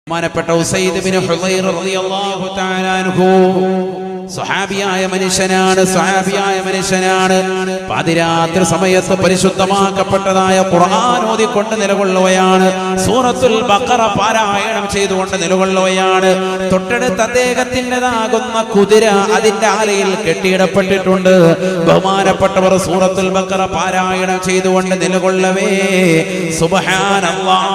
ബഹുമാനപ്പെട്ട ഉസൈദ് ബിൻ ഹുദൈർ റളിയല്ലാഹു തആല അൻഹു സ്വഹാബിയായ മനുഷ്യനാണ്. പാതിരാത്രി സമയത്ത് പരിശുദ്ധമാക്കപ്പെട്ടതായ ഖുർആൻ ഓതിക്കൊണ്ട് നിലകൊള്ളുകയാണ്. സൂറത്തുൽ ബഖറ പാരായണം ചെയ്തുകൊണ്ട് നിലകൊള്ളുകയാണ്. തൊട്ടടുത്ത അദ്ദേഹത്തിൻ്റെതാകുന്ന കുതിര അതിന്റെ ആലയിൽ കെട്ടിയിടപ്പെട്ടിട്ടുണ്ട്. ബഹുമാനപ്പെട്ടവർ സൂറത്തുൽ ബഖറ പാരായണം ചെയ്തുകൊണ്ട് നിലകൊള്ളവേ സുബ്ഹാനല്ലാഹ്,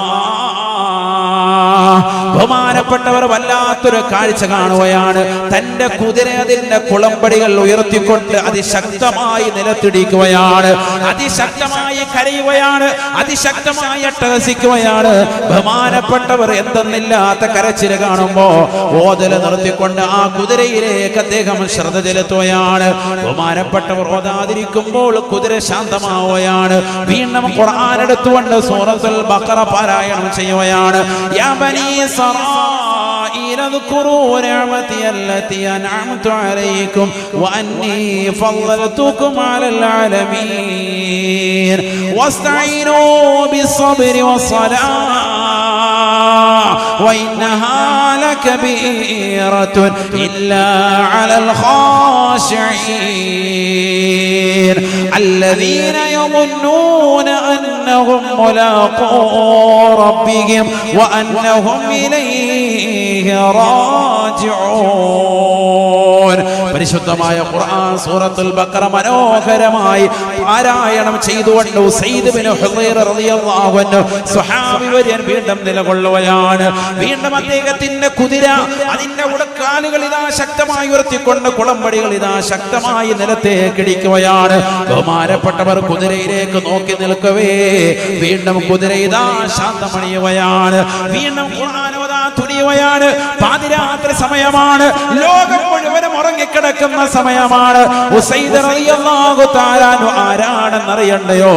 ബഹുമാനപ്പെട്ടവർ വല്ലാത്തൊരു കാഴ്ച കാണുകയാണ്. തന്റെ കുതിര അതിന്റെ കുളമ്പടികൾ ഉയർത്തിക്കൊണ്ട് അതിശക്തമായി നിലത്തിടിക്കുകയാണ്, അതിശക്തമായി കരയുകയാണ്, അതിശക്തമായി അട്ടഹസിക്കുകയാണ്. ബഹുമാനപ്പെട്ടവർ എന്തെന്നില്ലാത്ത കരച്ചിൽ കാണുമ്പോ ഓതൽ നിർത്തിക്കൊണ്ട് ആ കുതിരയിലേക്ക് അദ്ദേഹം ശ്രദ്ധ ചെലുത്തുകയാണ്. ബഹുമാനപ്പെട്ടവർ ഓതാതിരിക്കുമ്പോൾ കുതിര ശാന്തമാവുകയാണ്. വീണ്ടും ഖുർആൻ എടുത്തുകൊണ്ട് സൂറത്തുൽ ബഖറ പാരായണം ചെയ്യുകയാണ്. യാ ബനീ إسرائيل اذكروا نعمتي التي أنعمت عليكم وأني فضلتكم على العالمين واستعينوا بالصبر والصلاة وإنها لكبيرة إلا على الخاشعين الذين يظنون أنهم ملاقو ربهم وأنهم إليه راجعون. പരിശുദ്ധമായ ഖുർആൻ സൂറത്തുൽ ബഖറ മനോഹരമായി പാരായണം ചെയ്തുകൊണ്ട് ഉസൈദ് ബിൻ ഹുദൈർ റളിയല്ലാഹു അൻഹു സ്വഹാബി വര്യൻ വീണ്ടും നിലകൊള്ളുകയാണ്. വീണ്ടും അദ്ദേഹത്തിന്റെ കുതിര അതിന്റെ ഉടക്കാലുകൾ ഇതാ ശക്തമായി ഉയർത്തിക്കൊണ്ട് കുളമ്പടികൾ ഇതാ ശക്തമായി നിലത്തേക്ക് ഇടിക്കുകയാണ്. ബഹുമാനപ്പെട്ടവർ കുതിരയിലേക്ക് നോക്കി നിൽക്കവേ വീണ്ടും കുതിര ഇതാ ശാന്തമണിയുകയാണ്. വീണ്ടും ഖുർആൻ ഓതാൻ തുനിയുകയാണ്. പാതിരാത്രി സമയമാണ്, ലോകം മുഴുവനും ഉറങ്ങിക്കിടക്കുന്ന സമയമാണ്. ഉസൈദ് റളിയല്ലാഹു തആല അൻഹു ആരാണെന്നറിയണ്ടയോ?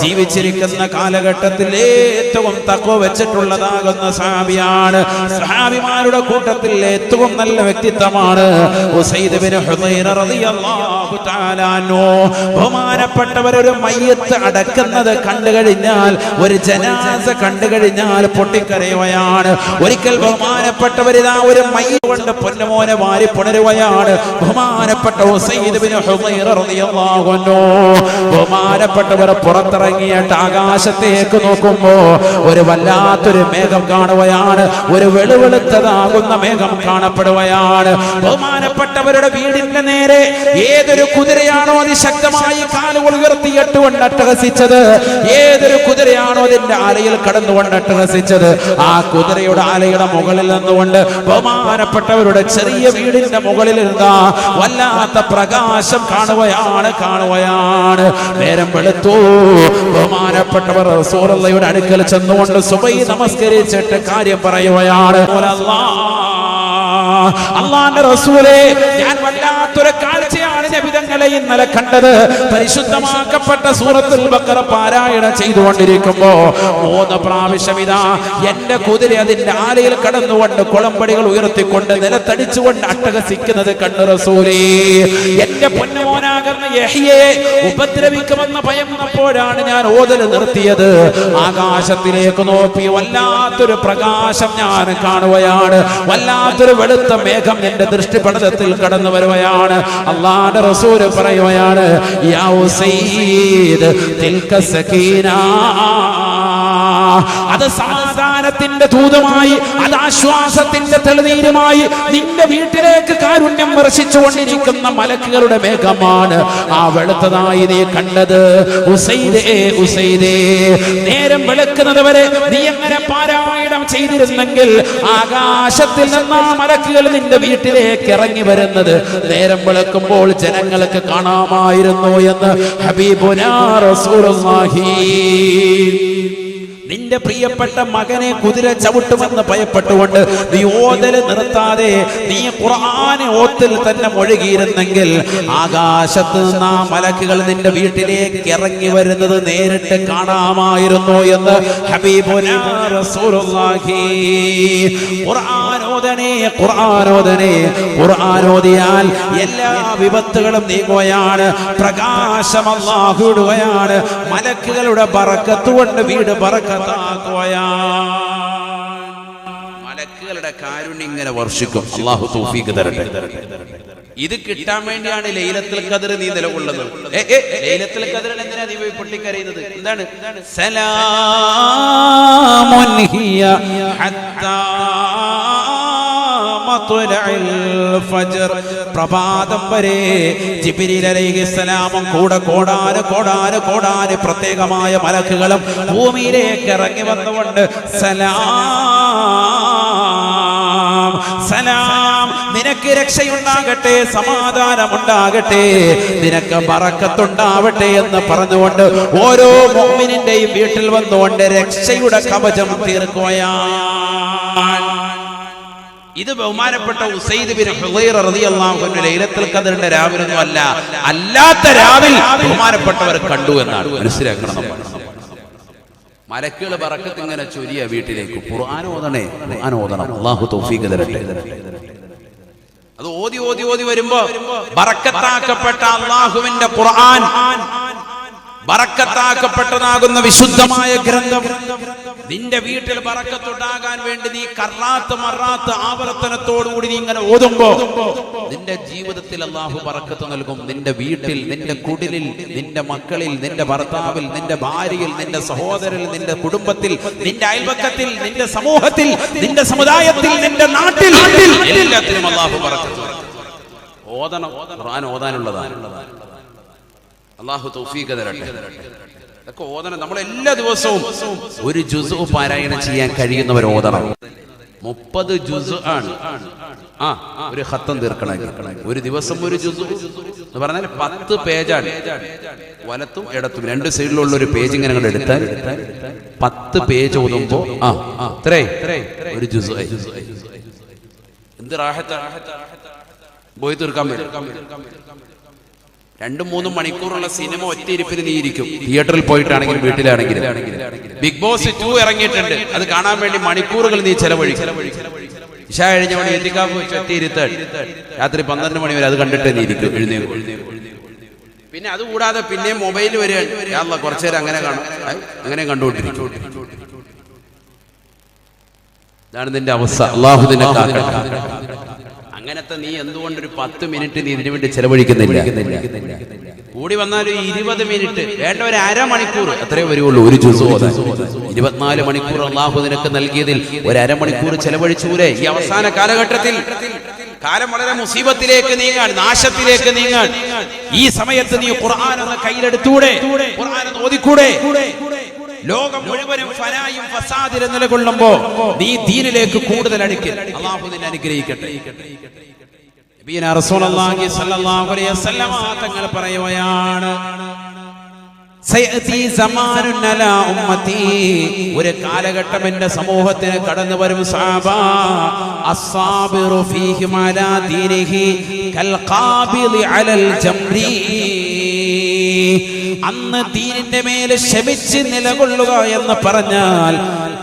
ജീവിച്ചിരിക്കുന്ന കാലഘട്ടത്തിൽ ഏറ്റവും തഖ്വ വെച്ചിട്ടുള്ളതാകുന്ന സഹാബിയാണ്. സഹാബിമാരുടെ കൂട്ടത്തിൽ ഏറ്റവും നല്ല വ്യക്തിത്വമാണ് ഉസൈദ് ബിൻ ഹുദൈർ റളിയല്ലാഹു തആല അൻഹു. ബഹുമാനപ്പെട്ടവർ ഒരു മയ്യത്ത് അടക്കുന്നത് കണ്ടു കഴിഞ്ഞാൽ, ഒരു ജനാസ കണ്ടു കഴിഞ്ഞാൽ പൊട്ടിക്കരയുകയാണ്. ഒരിക്കൽ ബഹുമാനപ്പെട്ടവരിതാ ഒരു മയ്യത്ത് കൊണ്ട് പൊന്നുമോനെ വാരി പുണരുകയാണ്. ബഹുമാനപ്പെട്ട ഉസൈദ് ബിൻ ഹുദൈർ റളിയല്ലാഹു അൻഹു ബഹുമാനപ്പെട്ടവർ പുറത്തിറങ്ങിയിട്ട് ആകാശത്തേക്ക് നോക്കുമ്പോ ഒരു വല്ലാത്തൊരു മേഘം കാണുകയാണ്. ഒരു വെളുവെളുത്തതാകുന്ന മേഘം കാണപ്പെടുകയാണ്. ബഹുമാനപ്പെട്ടവരുടെ വീടിന്റെ നേരെ ഏതൊരു കുതിരയാണോ അതിശക്തമായി കാലുകൾ ഉയർത്തിയിട്ടുകൊണ്ട് അട്ടഹസിച്ചത്, ഏതൊരു കുതിരയാണോ അതിന്റെ ആലയിൽ കടന്നുകൊണ്ട് അട്ടഹസിച്ചത്, ആ കുതിരയുടെ ആലയുടെ മുകളിൽ നിന്നുകൊണ്ട് ബഹുമാനപ്പെട്ടവരുടെ ചെറിയ വീടിന്റെ മുകളിൽ ഇരുന്നാ വല്ലാത്ത പ്രകാശം കാണുകയാണ്. നേരം വെളുത്തു. ബഹുമാനപ്പെട്ടവർ റസൂലുള്ളാഹിയുടെ അടുക്കൽ ചെന്നുകൊണ്ട് സുബഹി നമസ്കരിച്ചിട്ട് കാര്യം പറയുകയാണ്. അല്ലാഹുവിന്റെ റസൂലേ, ഞാൻ വല്ലാത്തൊരു കാഴ്ചയാണ് നബി തങ്ങളെ ഇന്നലെ കണ്ടത്. പരിശുദ്ധമാക്കപ്പെട്ട സൂറത്തുൽ ബഖറ പാരായണം ചെയ്തുകൊണ്ടിരിക്കുമ്പോ 3 പ്രാവശ്യം ഇതാ എന്റെ കുതിര അതിന്റെ ആലയിൽ കടന്നുകൊണ്ട് കുളമ്പടികൾ ഉയർത്തിക്കൊണ്ട് നിലത്തടിച്ചുകൊണ്ട് അട്ടഹസിക്കുന്നത് കണ്ടു റസൂലേ. എന്റെ പൊന്നുമോനാകുന്ന യഹ്യയെ ഉപദ്രവിക്കുമെന്ന് ഭയന്നപ്പോഴാണ് ഞാൻ ഓതൽ നിർത്തിയത്. ആകാശത്തിലേക്ക് നോക്കി വല്ലാത്തൊരു പ്രകാശം ഞാൻ കാണുകയാണ്. വല്ലാത്തൊരു വെളുത്ത മേഘം എന്റെ ദൃഷ്ടിപടലത്തിൽ കടന്നു വരുകയാണ്. അല്ലാഹുവിന്റെ റസൂൽ പറയുകയാണ്, യാ ഉസൈദ് തിൽക സകീന, അത് സമാധാനത്തിന്റെ ദൂതമായി, അത് ആശ്വാസത്തിന്റെ തെളിനീരുമായി നിന്റെ വീട്ടിലേക്ക് കാരുണ്യം വർഷിച്ചുകൊണ്ടിരിക്കുന്ന മലക്കുകളുടെ മേഘമാണ് ആ വെളുത്തതായി നീ കണ്ടത്. ഉസൈദേ, ഉസൈദേ, നേരം വെളുക്കുന്നത് വരെ നീ എങ്ങനെ പാരായണം ചെയ്തിരുന്നെങ്കിൽ ആകാശത്തിൽ നിന്ന് ആ മലക്കുകൾ നിന്റെ വീട്ടിലേക്ക് ഇറങ്ങി വരുന്നത് നേരം വെളുക്കുമ്പോൾ ജനങ്ങൾക്ക് കാണാമായിരുന്നു എന്ന് ഹബീബുനാ റസൂലുള്ളാഹി. നിന്റെ പ്രിയപ്പെട്ട മകനെ കുതിര ചവിട്ടുമെന്ന് ഭയപ്പെട്ടുകൊണ്ട് നീ ഓതൽ നിർത്താതെ നീ ഖുർആൻ ഓത്തിൽ തന്നെ മുഴുകിയിരുന്നെങ്കിൽ ആകാശത്ത് നിന്ന് മലക്കുകൾ നിന്റെ വീട്ടിലേക്ക് ഇറങ്ങി വരുന്നത് നേരിട്ട് കാണാമായിരുന്നു എന്ന് ഹബീബുനാ റസൂലുള്ളാഹി. ഖുർആൻ ഓതണേ, ഖുർആൻ ഓതണേ. ഖുർആൻ ഓതിയാൽ എല്ലാ വിപത്തുകളും നീങ്ങുകയാണ്. പ്രകാശം അല്ലാഹു ഇടുകയാണ്. മലക്കുകളുടെ ബറക്കത്ത് കൊണ്ട് വീട് ബറക്കത്താക്കുകയാണ്. മലക്കുകളുടെ കാരുണ്യം ഇങ്ങനെ വർഷിക്കും. അല്ലാഹു തൗഫീഖ് തരട്ടെ. ഇത് കിട്ടാൻ വേണ്ടിയാണ് ലൈലത്തുൽ ഖദ്ർ നീ നിലകൊള്ളുന്നത്. ലൈലത്തുൽ ഖദ്റിൽ എന്തിനാ നീ പോയി പൊട്ടിക്കരയുന്നത്? എന്താണ്? സലാമുൻ ഹിയ ഹത്താ മത്ലഇൽ ഫജ്ർ. പ്രഭാതം വരെ ജിബ്രീൽ അലൈഹിസ്സലാമും കൂടെ കോടാന് പ്രത്യേകമായ മലക്കുകളും ഭൂമിയിലേക്ക് ഇറങ്ങി വന്നുകൊണ്ട് സലാം സലാം, നിനക്ക് രക്ഷയുണ്ടാകട്ടെ, സമാധാനമുണ്ടാകട്ടെ, നിനക്ക് ബറക്കത്തുണ്ടാവട്ടെ എന്ന് പറഞ്ഞുകൊണ്ട് ഓരോ മുഅ്മിനിന്റെയും വീട്ടിൽ വന്നുകൊണ്ട് രക്ഷയുടെ കവചം തീർക്കുകയാണ്. ഇത് ബഹുമാനപ്പെട്ട ഉസൈദ് ബിൻ ഹുദൈറ റളിയല്ലാഹു അൻഹു ലൈലത്തുൽ ഖദ്റിന്റെ രാവിലൊന്നും അല്ലാത്ത രാവിൽ ബഹുമാനപ്പെട്ടവർ കണ്ടു എന്നാണ് മനസ്സിലാക്കണം. മലക്കുകൾ ബറക്കത്ത് ഇങ്ങനെ ചൊരിയ വീട്ടിലേക്ക്. ഖുർആൻ ഓതണം. അല്ലാഹു തൗഫീഖ് തരട്ടെ. അത് ഓതി വരുമ്പോ ബറക്കത്താക്കപ്പെട്ട അല്ലാഹുവിന്റെ ഖുർആൻ, ബറക്കത്താക്കപ്പെട്ടതാകുന്ന വിശുദ്ധമായ ഗ്രന്ഥം നിന്റെ വീട്ടിൽ ബറക്കത്തുണ്ടാകാൻ വേണ്ടി നീ കറാത്ത് മറാത്ത് ആവർത്തനത്തോടുകൂടി നീ ഇങ്ങനെ ഓതുമ്പോ നിന്റെ ജീവിതത്തിൽ അല്ലാഹു ബറക്കത്ത് നൽകും. നിന്റെ വീട്ടിൽ, നിന്റെ കുടിലിൽ, നിന്റെ മക്കളിൽ, നിന്റെ ഭർത്താവിൽ, നിന്റെ ഭാര്യയിൽ, നിന്റെ സഹോദരനിൽ, നിന്റെ കുടുംബത്തിൽ, നിന്റെ അയൽപക്കത്തിൽ, നിന്റെ സമൂഹത്തിൽ, നിന്റെ സമുദായത്തിൽ, നിന്റെ നാട്ടിൽ, എല്ലാത്തിലും അല്ലാഹു ബറക്കത്ത് ഓതണം. ഖുർആൻ ഓതാനുള്ളതാണ്. അല്ലാഹു തൗഫീഖ് തരട്ടെ. ഇതൊക്കെ ഓതണം. നമ്മൾ എല്ലാ ദിവസവും ഒരു ജുസ് പാരായണം ചെയ്യാൻ കഴിയുന്നവർ ഓതണം. 30 ജുസ് ആണ്. ഒരു ഖത്തം തീർക്കണം. ഒരു ദിവസം ഒരു ജുസ് എന്ന് പറഞ്ഞാൽ 10 പേജാണ്. വലത്തും ഇടത്തും 2 സൈഡിലുള്ള ഒരു പേജ് ഇങ്ങനെ അങ്ങോട്ട് എടുത്താൽ 10 പേജ് ഓതുമ്പോ ഒരു ജുസ്. എന്ത് റാഹത്താ പോയി തീർക്കാൻ പറ്റും. 2-3 മണിക്കൂറുള്ള സിനിമ ഒറ്റ ഇരിപ്പിന് നീ ഇരിക്കും. തിയേറ്ററിൽ പോയിട്ടാണെങ്കിലും വീട്ടിലാണെങ്കിലും. ബിഗ് ബോസ് 2 ഇറങ്ങിയിട്ടുണ്ട്. അത് കാണാൻ വേണ്ടി മണിക്കൂറുകൾ നീ ചെലവഴിക്കും. ഇശാ കഴിഞ്ഞവണി എത്തിക്കാപ്പ് വെച്ച് ഒറ്റ ഇരുത്താൻ രാത്രി 12 മണി വരെ അത് കണ്ടിട്ട് നീ ഇരിക്കും. എഴുന്നേക്കും. പിന്നെ അതുകൂടാതെ പിന്നെ മൊബൈൽ വരികയാണ്. യാ കുറച്ചു നേരം അങ്ങനെ കാണും, അങ്ങനെ കണ്ടുകൊണ്ടിരിക്കും. ഇതാണ് നിന്റെ അവസ്ഥ. അല്ലാഹു നിന്നെ കാക്കട്ടെ. അങ്ങനത്തെ നീ എന്തുകൊണ്ടൊരു 10 മിനിറ്റ് നീ ഇതിനു വേണ്ടി ചെലവഴിക്കുന്നില്ല? കൂടി വന്നാൽ 20 മിനിറ്റ് വേണ്ട, ഒരു അരമണിക്കൂർ അത്രേ വരുള്ളൂ ഒരു ജുസ് ഓതാൻ. 24 മണിക്കൂർ അല്ലാഹു നിനക്ക് നൽകിയതിൽ ഒരു അരമണിക്കൂർ ചെലവഴിച്ചൂരെ? ഈ അവസാന കാലഘട്ടത്തിൽ കാലം വളരെ മുസീബത്തിലേക്ക് നീങ്ങാൻ, നാശത്തിലേക്ക് നീങ്ങാൻ, ഈ സമയത്ത് നീ ഖുർആൻ ഒന്ന് കയ്യിലെടുത്തൂടെ? ഖുർആൻ ഒന്ന് ഓതിക്കൂടെ? ലോകം മുഴുവനും ഫനായും ഫസാദിലും നിലകൊള്ളുമ്പോ നീ ദീനിലേക്ക് കൂടുതൽ അടുക്കൽ. അല്ലാഹു നിന്നെ അനുഗ്രഹിക്കട്ടെ. നബിയനാ റസൂലുള്ളാഹി സ്വല്ലല്ലാഹു അലൈഹി വസല്ലം തങ്ങൾ പറയുകയാണ്, സയഅതി സമാനുൻ അലാ ഉമ്മതി, ഒരു കാലഘട്ടം എന്റെ സമൂഹത്തിന് കടന്നു വരും സഹാബ, അസ്സാബിറു ഫീഹിം അലാ ദീനിഹി കൽ ഖാബിദി അലൽ ജംരി. അന്ന് ദീനിന്റെ മേലെ ക്ഷമിച്ച് നിലകൊള്ളുക എന്ന് പറഞ്ഞാൽ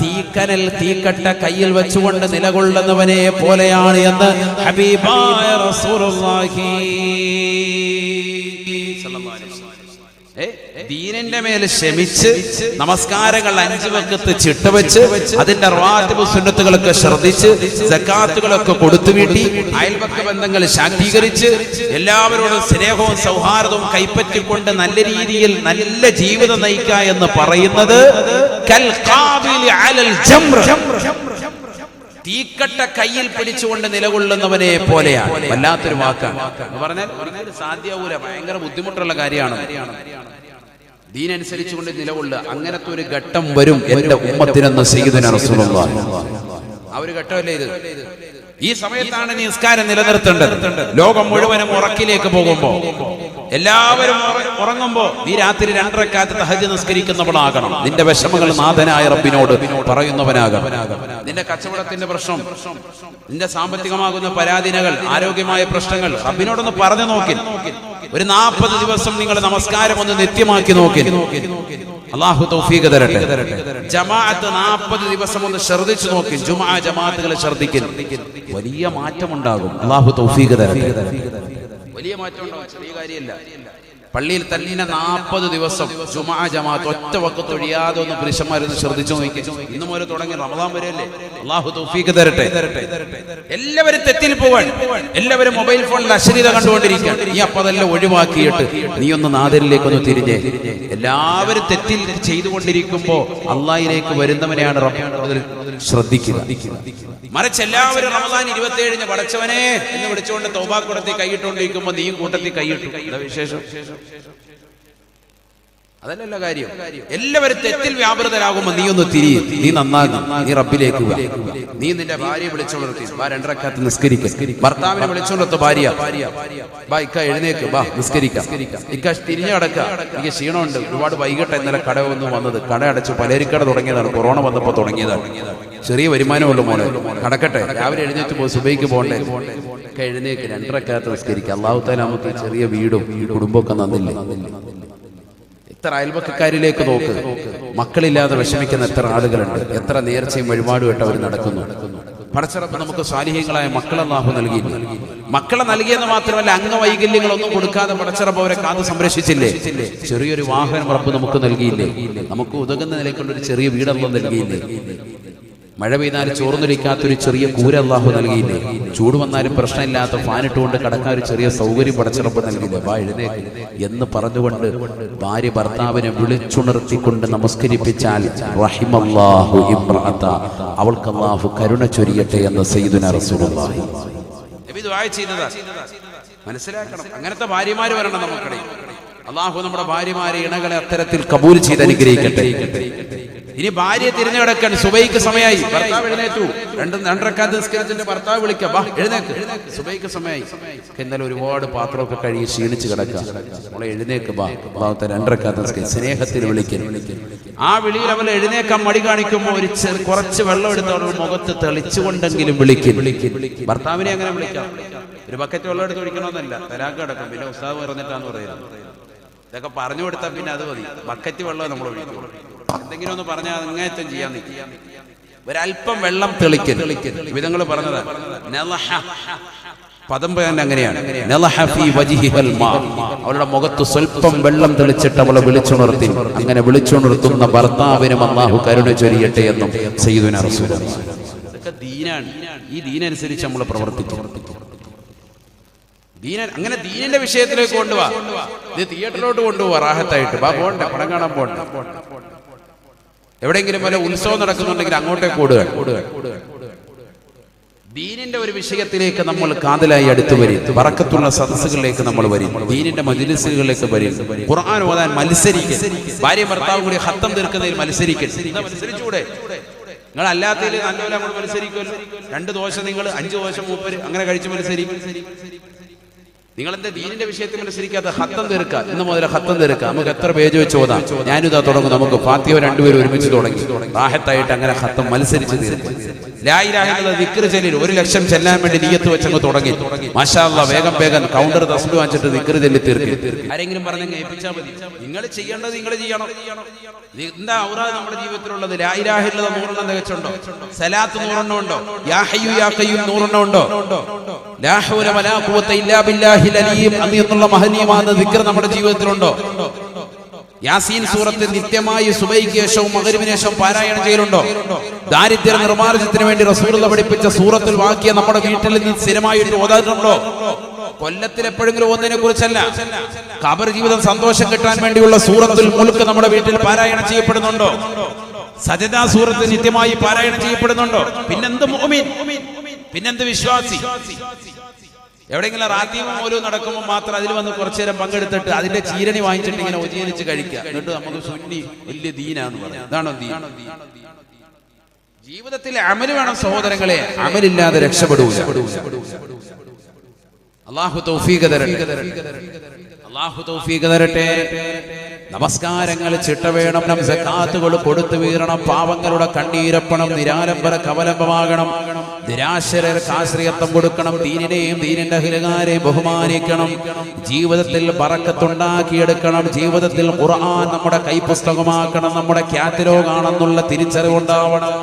തീക്കനൽ, തീക്കട്ട കയ്യിൽ വെച്ചുകൊണ്ട് നിലകൊള്ളുന്നവനെ പോലെയാണ് എന്ന് ഹബീബായ റസൂലുള്ളാഹി സ്വല്ലല്ലാഹു അലൈഹി വസല്ലം. ദീനിന്റെ മേലെ ക്ഷമിച്ച് നമസ്കാരങ്ങൾ 5 വഖത്ത് ചിട്ടവെച്ച് അതിന്റെ റവാത്തിബ് സുന്നത്തുകളൊക്കെ ശ്രദ്ധിച്ച് സകാത്തുകളൊക്കെ കൊടുത്തു വീട്ടി അയൽപക്ക ബന്ധങ്ങൾ ശാക്തീകരിച്ച് എല്ലാവരോടും സ്നേഹവും സൗഹാർദ്ദവും കൈപ്പറ്റിക്കൊണ്ട് നല്ല രീതിയിൽ നല്ല ജീവിതം നയിക്കുക എന്ന് പറയുന്നത് കൽ ഖാബിലി അലൽ ജംർ, തീക്കട്ട കയ്യിൽ പിടിച്ചുകൊണ്ട് നിലകൊള്ളുന്നവനെ പോലെയാണ്. വല്ലാത്തൊരു വാക്കാണ് എന്ന് പറഞ്ഞാൽ സാധ്യമാവൂല. ഭയങ്കര ബുദ്ധിമുട്ടുള്ള കാര്യമാണ്. ദീനനുസരിച്ചുകൊണ്ട് നിലകൊള്ളുക. അങ്ങനത്തെ ഒരു ഘട്ടം വരും എന്റെ ഉമ്മത്തിനെന്ന് സയ്യിദുനാ റസൂലുള്ളാഹി. ആ ഒരു ഘട്ടമല്ലേ ഇത്? ഈ സമയത്താണ് നീ നിസ്കാരം നിലനിർത്തേണ്ടത്. ലോകം മുഴുവനും ഉറക്കിലേക്ക് പോകുമ്പോ, എല്ലാവരും ഉറങ്ങുമ്പോ നീ രാത്രി 2 റക്അത്ത് തഹജ്ജുദ് നിസ്കരിക്കുന്നവനാകണം. നിന്റെ വിഷമങ്ങൾ നാഥനായ റബ്ബിനോട് പറയുന്നവനാകണം. നിന്റെ കച്ചവടത്തിന്റെ പ്രശ്നം, നിന്റെ സാമ്പത്തികമാകുന്ന പരാധീനകൾ, ആരോഗ്യമായ പ്രശ്നങ്ങൾ റബ്ബിനോടൊന്ന് പറഞ്ഞു നോക്കി. ഒരു 40 ദിവസം നിങ്ങൾ നമസ്കാരം ഒന്ന് നിത്യമാക്കി നോക്കി. അല്ലാഹു തൗഫീഖ് തരട്ടെ. ജമാഅത്ത് 40 ദിവസം ഒന്ന് ശ്രദ്ധിച്ചു നോക്കി. ജുമുഅ ജമാഅത്തുകൾ ശ്രദ്ധിക്കും. വലിയ മാറ്റം ഉണ്ടാകും. അല്ലാഹു തൗഫീഖ് തരട്ടെ. വലിയ മാറ്റം ഉണ്ടാകും. ചെറിയ കാര്യമല്ല. പള്ളിയിൽ തന്നെ 40 ദിവസം ജുമാ ജമാഅത്ത് ഒറ്റ വഖത്ത് ഒഴിയാതെ ഒന്ന് പുരുഷന്മാരൊന്ന് ശ്രദ്ധിച്ചു നോക്കി. ഇന്ന് മുതൽ തുടങ്ങി റമദാൻ വരെയല്ലേ. അള്ളാഹു തൗഫീഖ് തരട്ടെ. എല്ലാവരും തെറ്റിൽ പോവാൻ, എല്ലാവരും മൊബൈൽ ഫോണിൽ അശ്ലീലത കണ്ടുകൊണ്ടിരിക്കുകയാണ്. നീ അപ്പൊ അതെല്ലാം ഒഴിവാക്കിയിട്ട് നീ ഒന്ന് നാദരിലേക്കൊന്ന് തിരിഞ്ഞേ. എല്ലാവരും തെറ്റിൽ ചെയ്തുകൊണ്ടിരിക്കുമ്പോ അള്ളാഹിലേക്ക് വരുന്നവനെയാണ് റബ്ബ് ശ്രദ്ധിക്കുക. മറിച്ച് എല്ലാവരും റമദാൻ 27 പടച്ചവനെ എന്ന് വിളിച്ചുകൊണ്ട് തൗബാ കൂടത്തിൽ കൈയിട്ടുകൊണ്ടിരിക്കുമ്പോ നീയും കൂട്ടത്തിൽ കൈയിട്ടു. വിശേഷം അതല്ലല്ലോ കാര്യം. എല്ലാവരും തെറ്റിൽ വ്യാപൃതരാകുമ്പോ നീ ഒന്ന് തിരിയും, നീ നന്നാകും, നീ റബ്ബിലേക്ക് വാ. നീ നിന്റെ ഭാര്യയെ വിളിച്ചോളർത്തി 2 റക്അത്ത് നിസ്കരിക്കുക. ഭർത്താവിനെ വിളിച്ചോളർത്ത് ഭാര്യ ബാ ഇക്ക എഴുന്നേക്ക് ബാ നിസ്കരിക്കാം. ഇക്ക തിരിഞ്ഞു കിടക്കുക, എനിക്ക് ക്ഷീണമുണ്ട്, ഒരുപാട് വൈകിട്ട് ഇന്നലെ കട ഒന്നും വന്നത്, കട അടച്ചു, പലചരക്കട തുടങ്ങിയതാണ്, കൊറോണ വന്നപ്പോ തുടങ്ങിയതാണ്, ചെറിയ വരുമാനമുള്ള മോളെ കടക്കട്ടെ, രാവിലെ എഴുന്നേറ്റ് പോ, സുബൈക്ക് പോകണ്ടേ, ഒക്കെ എഴുന്നേക്ക് 2 റക്അത്ത് നിസ്കരിക്കുക. അല്ലാഹു തആല നമുക്ക് ചെറിയ വീടും കുടുംബമൊക്കെ നന്നില്ലേ. എത്ര അയൽവക്കക്കാരിലേക്ക് നോക്ക്, മക്കളില്ലാതെ വിഷമിക്കുന്ന എത്ര ആളുകളുണ്ട്, എത്ര നേർച്ചയും വഴിപാടുമായിട്ട് അവർ നടക്കുന്നു. പടച്ചറപ്പ് നമുക്ക് സ്വാലിഹ്യങ്ങളായ മക്കളെ അല്ലാഹു നൽകിയില്ല. മക്കളെ നൽകിയെന്ന് മാത്രമല്ല, അംഗവൈകല്യങ്ങളൊന്നും കൊടുക്കാതെ പടച്ചറപ്പ് അവരെ കാത്ത് സംരക്ഷിച്ചില്ലേ. ചെറിയൊരു വാഹനം റബ്ബ് നമുക്ക് നൽകിയില്ലേ. നമുക്ക് ഉതകുന്ന നിലയ്ക്കുള്ള ഒരു ചെറിയ വീടല്ല നൽകിയില്ലേ. മഴ പെയ്താൽ ചോർന്നൊലിക്കാത്തൊരു ചെറിയ കൂര അല്ലാഹു നൽകിയില്ലേ. ചൂട് വന്നാലും പ്രശ്നമില്ലാത്ത ഫാനിട്ടുകൊണ്ട് കടക്കാൻ ഒരു ചെറിയ സൗകര്യം പടച്ചിറപ്പ് നൽകിയില്ലേ. വാ എഴുന്നേക്ക് എന്ന് പറഞ്ഞുകൊണ്ട് ഭാര്യ ഭർത്താവിനെ വിളിച്ചുണർത്തിക്കൊണ്ട് നമസ്കരിപ്പിച്ചാൽ റഹിമല്ലാഹു ഇംറഅത, അവൾക്ക് അല്ലാഹു കരുണ ചൊരിയട്ടെ എന്ന് സയ്യിദുനാ റസൂലുള്ളാഹി നബി ദുആ ചെയ്തതാ. മനസ്സിലാക്കണം, അങ്ങനത്തെ ഭാര്യമാര് വരണം നമുക്കിടയിൽ. അല്ലാഹു നമ്മുടെ ഭാര്യമാരെ ഇണകളെ അത്തരത്തിൽ കബൂൽ ചെയ്ത് അനുഗ്രഹിക്കട്ടെ. ഇനി ഭാര്യയെ തിരിഞ്ഞു കിടക്കാൻ സുബൈക്ക് സമയമായി, ഭർത്താവ് എഴുന്നേറ്റു, 2 റക്അത്ത് നിസ്കരിച്ചിട്ട് ഭർത്താവ് വിളിക്കാം, വാ എഴുന്നേക്ക്, സുബൈക്ക് സമയമായി. എന്നാലും ഒരുപാട് പാത്രമൊക്കെ കഴുകി ക്ഷീണിച്ച് കിടക്കുക, നമ്മളെ എഴുന്നേക്ക് ബാ, ഭാഗത്തെ 2 റക്അത്ത് നിസ്കരിച്ച് സ്നേഹത്തിൽ വിളിക്കണം. ആ വിളിയിൽ അവൾ എഴുന്നേക്കാൻ മടി കാണിക്കുമ്പോൾ ഒരു കുറച്ച് വെള്ളം എടുത്ത് അവളുടെ മുഖത്ത് തെളിച്ചുകൊണ്ടെങ്കിലും വിളിക്കും. ഭർത്താവിനെ അങ്ങനെ വിളിക്കാം. ഒരു ബക്കറ്റ് വെള്ളം എടുത്ത് ഒഴിക്കണമെന്നല്ല, തലാക്ക് കിടക്കും, പിന്നെ ഉസ്താദ് പറഞ്ഞിട്ടാന്ന് പറയുന്നത്. ഇതൊക്കെ പറഞ്ഞു കൊടുത്താൽ പിന്നെ അത് മതി, ബക്കറ്റ് വെള്ളം നമ്മൾ ഒഴിക്കും. എന്തെങ്കിലും ഒന്ന് പറഞ്ഞാൽ അങ്ങേറ്റം ചെയ്യാൻ നിൽക്കും. ഒരല്പം വെള്ളം തെളിക്കൽ വിധങ്ങൾ പറഞ്ഞത് പദം പറയാൻ അങ്ങനെയാണ്. അവളുടെ മുഖത്ത് സ്വല്പം വെള്ളം തെളിച്ചിട്ട് അവളെ വിളിച്ചുണർത്തി. അങ്ങനെ വിളിച്ചുണർത്തുന്ന ഭർത്താവിനും അല്ലാഹു കരുണ ചൊരിയട്ടെ എന്നും സയ്യിദുനാ റസൂലുള്ളാഹി. ഇതൊക്കെ ദീനാണ്. ഈ ദീനനുസരിച്ച് നമ്മൾ പ്രവർത്തിക്കും. അങ്ങനെ ദീനിന്റെ വിഷയത്തിലേക്ക് കൊണ്ടുപോവാ. ഇത് തിയേറ്ററിലോട്ട് കൊണ്ടുപോവാ, റാഹത്തായിട്ട് ബാ, പോണ്ട പടം കാണാൻ പോണ്ട. എവിടെയെങ്കിലും വല്ല ഉത്സവം നടക്കുന്നുണ്ടെങ്കിൽ അങ്ങോട്ടേക്ക് ഓടുക. ദീനിന്റെ ഒരു വിഷയത്തിലേക്ക് നമ്മൾ കാതലായി അടുത്ത് വരും. ബറക്കത്തുള്ള സദസ്സുകളിലേക്ക് നമ്മൾ വരും. ദീനിന്റെ മജ്‌ലിസുകളിലേക്ക് വരും. ഖുർആൻ ഓതാൻ മത്സരിക്കും. ഭാര്യ ഭർത്താവ് കൂടി ഖത്തം തീർക്കുന്നതിൽ മത്സരിക്കും. മത്സരിച്ചൂടെ? നിങ്ങൾ അല്ലാത്തതിൽ നല്ലപോലെ നമ്മൾ മത്സരിക്കുമല്ലോ. 2 ദോശ നിങ്ങൾ 5 ദോശ മൂപ്പര് അങ്ങനെ കഴിച്ച് മത്സരിക്കും. നിങ്ങളെന്താ ദീനിന്റെ വിഷയത്തിൽ മത്സരിക്കാത്ത? ഖത്തം തീർക്കുക. ഇന്ന് മുതൽ ഖത്തം തീർക്കുക. നമുക്ക് എത്ര പേജ് വെച്ച് ഓതാം. ഞാനിതാ തുടങ്ങും. നമുക്ക് ഫാത്തിഹ 2 പേരും ഒരുമിച്ച് തുടങ്ങി റാഹത്തായിട്ട് അങ്ങനെ ഖത്തം മത്സരിച്ച് തീർക്കും. ലാ ഇലാഹ ഇല്ലല്ലാഹ് ദിക്ർ ചൊല്ലി 1,00,000 ചെല്ലാൻ വേണ്ടി നിയ്യത്ത് വെച്ചങ്ങ് തുടങ്ങി. മാഷാ അല്ലാഹ്, വേഗം കൗണ്ടർ തസ്ബീഹ് വാങ്ങിച്ചിട്ട് ദിക്ർ ചൊല്ലി തീർക്കും. ആരെങ്കിലും പറഞ്ഞങ്ങ് ഏൽപ്പിച്ചാൽ മതി. നിങ്ങൾ ചെയ്യേണ്ടത് നിങ്ങൾ ചെയ്യണം. എന്താ ഔറാദ് നമ്മുടെ ജീവിതത്തിലുള്ളത്? ലാ ഇലാഹ ഇല്ലല്ലാഹ് 100 എണ്ണം തികച്ചുണ്ടോ? സലാത്ത് 100 എണ്ണം ഉണ്ടോ? യാ ഹയ്യു യാ ഖയ്യൂം 100 എണ്ണം ഉണ്ടോ? ലാ ഹൗല വലാ ഖുവത ഇല്ലാ ബില്ലാഹിൽ അലീം എന്നുള്ള മഹനീയമായ ദിക്ർ നമ്മുടെ ജീവിതത്തിലുണ്ടോ? യാസീൻ സൂറത്ത് നിത്യമായി സുബൈക്ക് ശേഷവും മഗ്‌രിബിന് ശേഷവും പാരായണം ചെയ്യലുണ്ടോ? ദാരിദ്ര്യ നിർമ്മാർജ്ജനത്തിന് വേണ്ടി റസൂലുള്ളാഹി പഠിപ്പിച്ച സൂറത്തുൽ വാഖിയ നമ്മുടെ വീട്ടിൽ നിന്ന് സ്ഥിരമായിട്ട് ഓതാറുണ്ടോ? കൊല്ലത്തിൽ എപ്പോഴെങ്കിലും ഒന്നിനെ കുറിച്ചല്ല, ഖബർ ജീവിതം സന്തോഷം കിട്ടാൻ വേണ്ടിയുള്ള സൂറത്തുൽ മുൽക്ക് നമ്മുടെ വീട്ടിൽ പാരായണം ചെയ്യപ്പെടുന്നുണ്ടോ? സജദ സൂറത്ത് നിത്യമായി പാരായണം ചെയ്യപ്പെടുന്നുണ്ടോ? പിന്നെന്ത് മുഅ്മിൻ, പിന്നെന്ത് വിശ്വാസി? എവിടെയെങ്കിലും റാത്തീമ മൗലൂദ് നടക്കുമ്പോൾ മാത്രം അതിൽ വന്ന് കുറച്ചു നേരം പങ്കെടുത്തിട്ട് അതിന്റെ ചീരണി വാങ്ങിച്ചിട്ട് ഇങ്ങനെ ഉജീനിച്ച് കഴിക്കുക. എന്നിട്ട് നമുക്ക് സുന്നി വലിയ ദീനാന്ന് പറയാം. ഇതാണോ ദീൻ? ജീവിതത്തിൽ അമല് വേണം സഹോദരങ്ങളെ. അമലില്ലാതെ രക്ഷപ്പെടൂല. അല്ലാഹു തൗഫീഖ് തരട്ടെ. അല്ലാഹു തൗഫീഖ് തരട്ടെ. നമസ്കാരങ്ങൾ ചിട്ട വേണം. സകാത്തുകൾ കൊടുത്തു വീറണം. പാവങ്ങളുടെ കണ്ണീരപ്പണം. നിരാലംബര കവലംബമാകണം. നിരാശരർക്ക് ആശ്രയത്വം കൊടുക്കണം. ദീനിനെയും ദീനിന്റെ അഹ്ലുകാരെയും ബഹുമാനിക്കണം. ജീവിതത്തിൽ ബറക്കത്തുണ്ടാക്കിയെടുക്കണം. ജീവിതത്തിൽ ഖുർആൻ നമ്മുടെ കൈപുസ്തകമാക്കണം. നമ്മുടെ കാറ്റലോഗാണെന്നുള്ള തിരിച്ചറിവുണ്ടാവണം.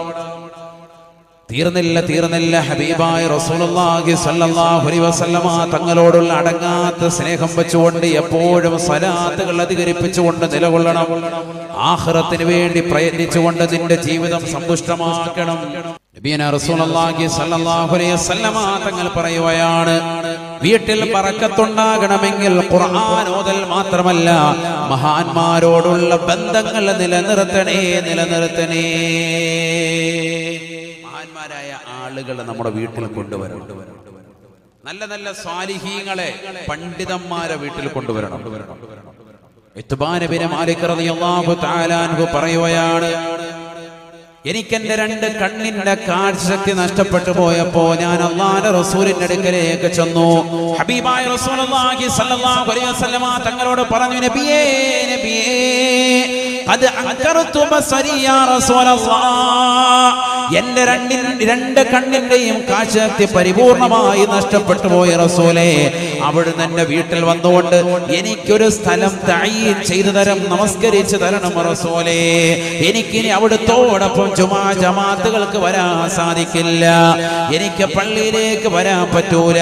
തീർന്നില്ല ഹബീബായ റസൂലുള്ളാഹി സ്വല്ലല്ലാഹു അലൈഹി വസല്ലമ തങ്ങളോടുള്ള അടങ്ങാത്ത സ്നേഹം വെച്ചുകൊണ്ട് എപ്പോഴും സ്വലാത്തുകൾ അധികരിപ്പിച്ചുകൊണ്ട് നിലകൊള്ളണം. ആഖിറത്തിന് വേണ്ടി പ്രയത്നിച്ചുകൊണ്ട് നിന്റെ ജീവിതം സമ്പുഷ്ടമാക്കണം. നബിയനാ റസൂലുള്ളാഹി സ്വല്ലല്ലാഹു അലൈഹി വസല്ലമ തങ്ങൾ പറയുകയാണ്, വീട്ടിൽ ബറക്കത്തുണ്ടാകണമെങ്കിൽ ഖുർആൻ ഓതൽ മാത്രമല്ല, മഹാന്മാരോടുള്ള ബന്ധങ്ങൾ നിലനിർത്തണേ. മഹാന്മാരായ ആളുകളെ നമ്മുടെ വീട്ടിൽ കൊണ്ടുവരണം. നല്ല സ്വാലിഹീങ്ങളെ, പണ്ഡിതന്മാരെ വീട്ടിൽ കൊണ്ടുവരണം. ഇത്ബാൻ ബിൻ മാലിക് റളിയല്ലാഹു തആല അൻഹു പറയുകയാണ്, എനിക്കെന്റെ 2 കണ്ണിന്റെ കാഴ്ചശക്തി നഷ്ടപ്പെട്ടു പോയപ്പോ ഞാൻ അല്ലാഹുവിന്റെ റസൂലിന്റെ അടുക്കലേക്ക് ചെന്നു. ഹബീബായ റസൂലുള്ളാഹി സ്വല്ലല്ലാഹു അലൈഹി വസല്ലമ തങ്ങളോട് പറഞ്ഞു, നബിയേ ഖദ് അൻകറതു ബസരി യാ റസൂലല്ലാഹ്, എന്റെ 2 കണ്ണിന്റെയും കാഴ്ചശക്തി പരിപൂർണമായി നഷ്ടപ്പെട്ടു പോയ റസൂലേ, അവിടുന്ന് എന്റെ വീട്ടിൽ വന്നുകൊണ്ട് എനിക്കൊരു സ്ഥലം തഈൻ ചെയ്തു തരം, നമസ്കരിച്ചു തരണം റസൂലേ. എനിക്കിനി അവിടുത്തോടൊപ്പം ജുമാ ജമാഅത്തുകൾക്ക് വരാൻ സാധിക്കില്ല, എനിക്ക് പള്ളിയിലേക്ക് വരാൻ പറ്റൂല,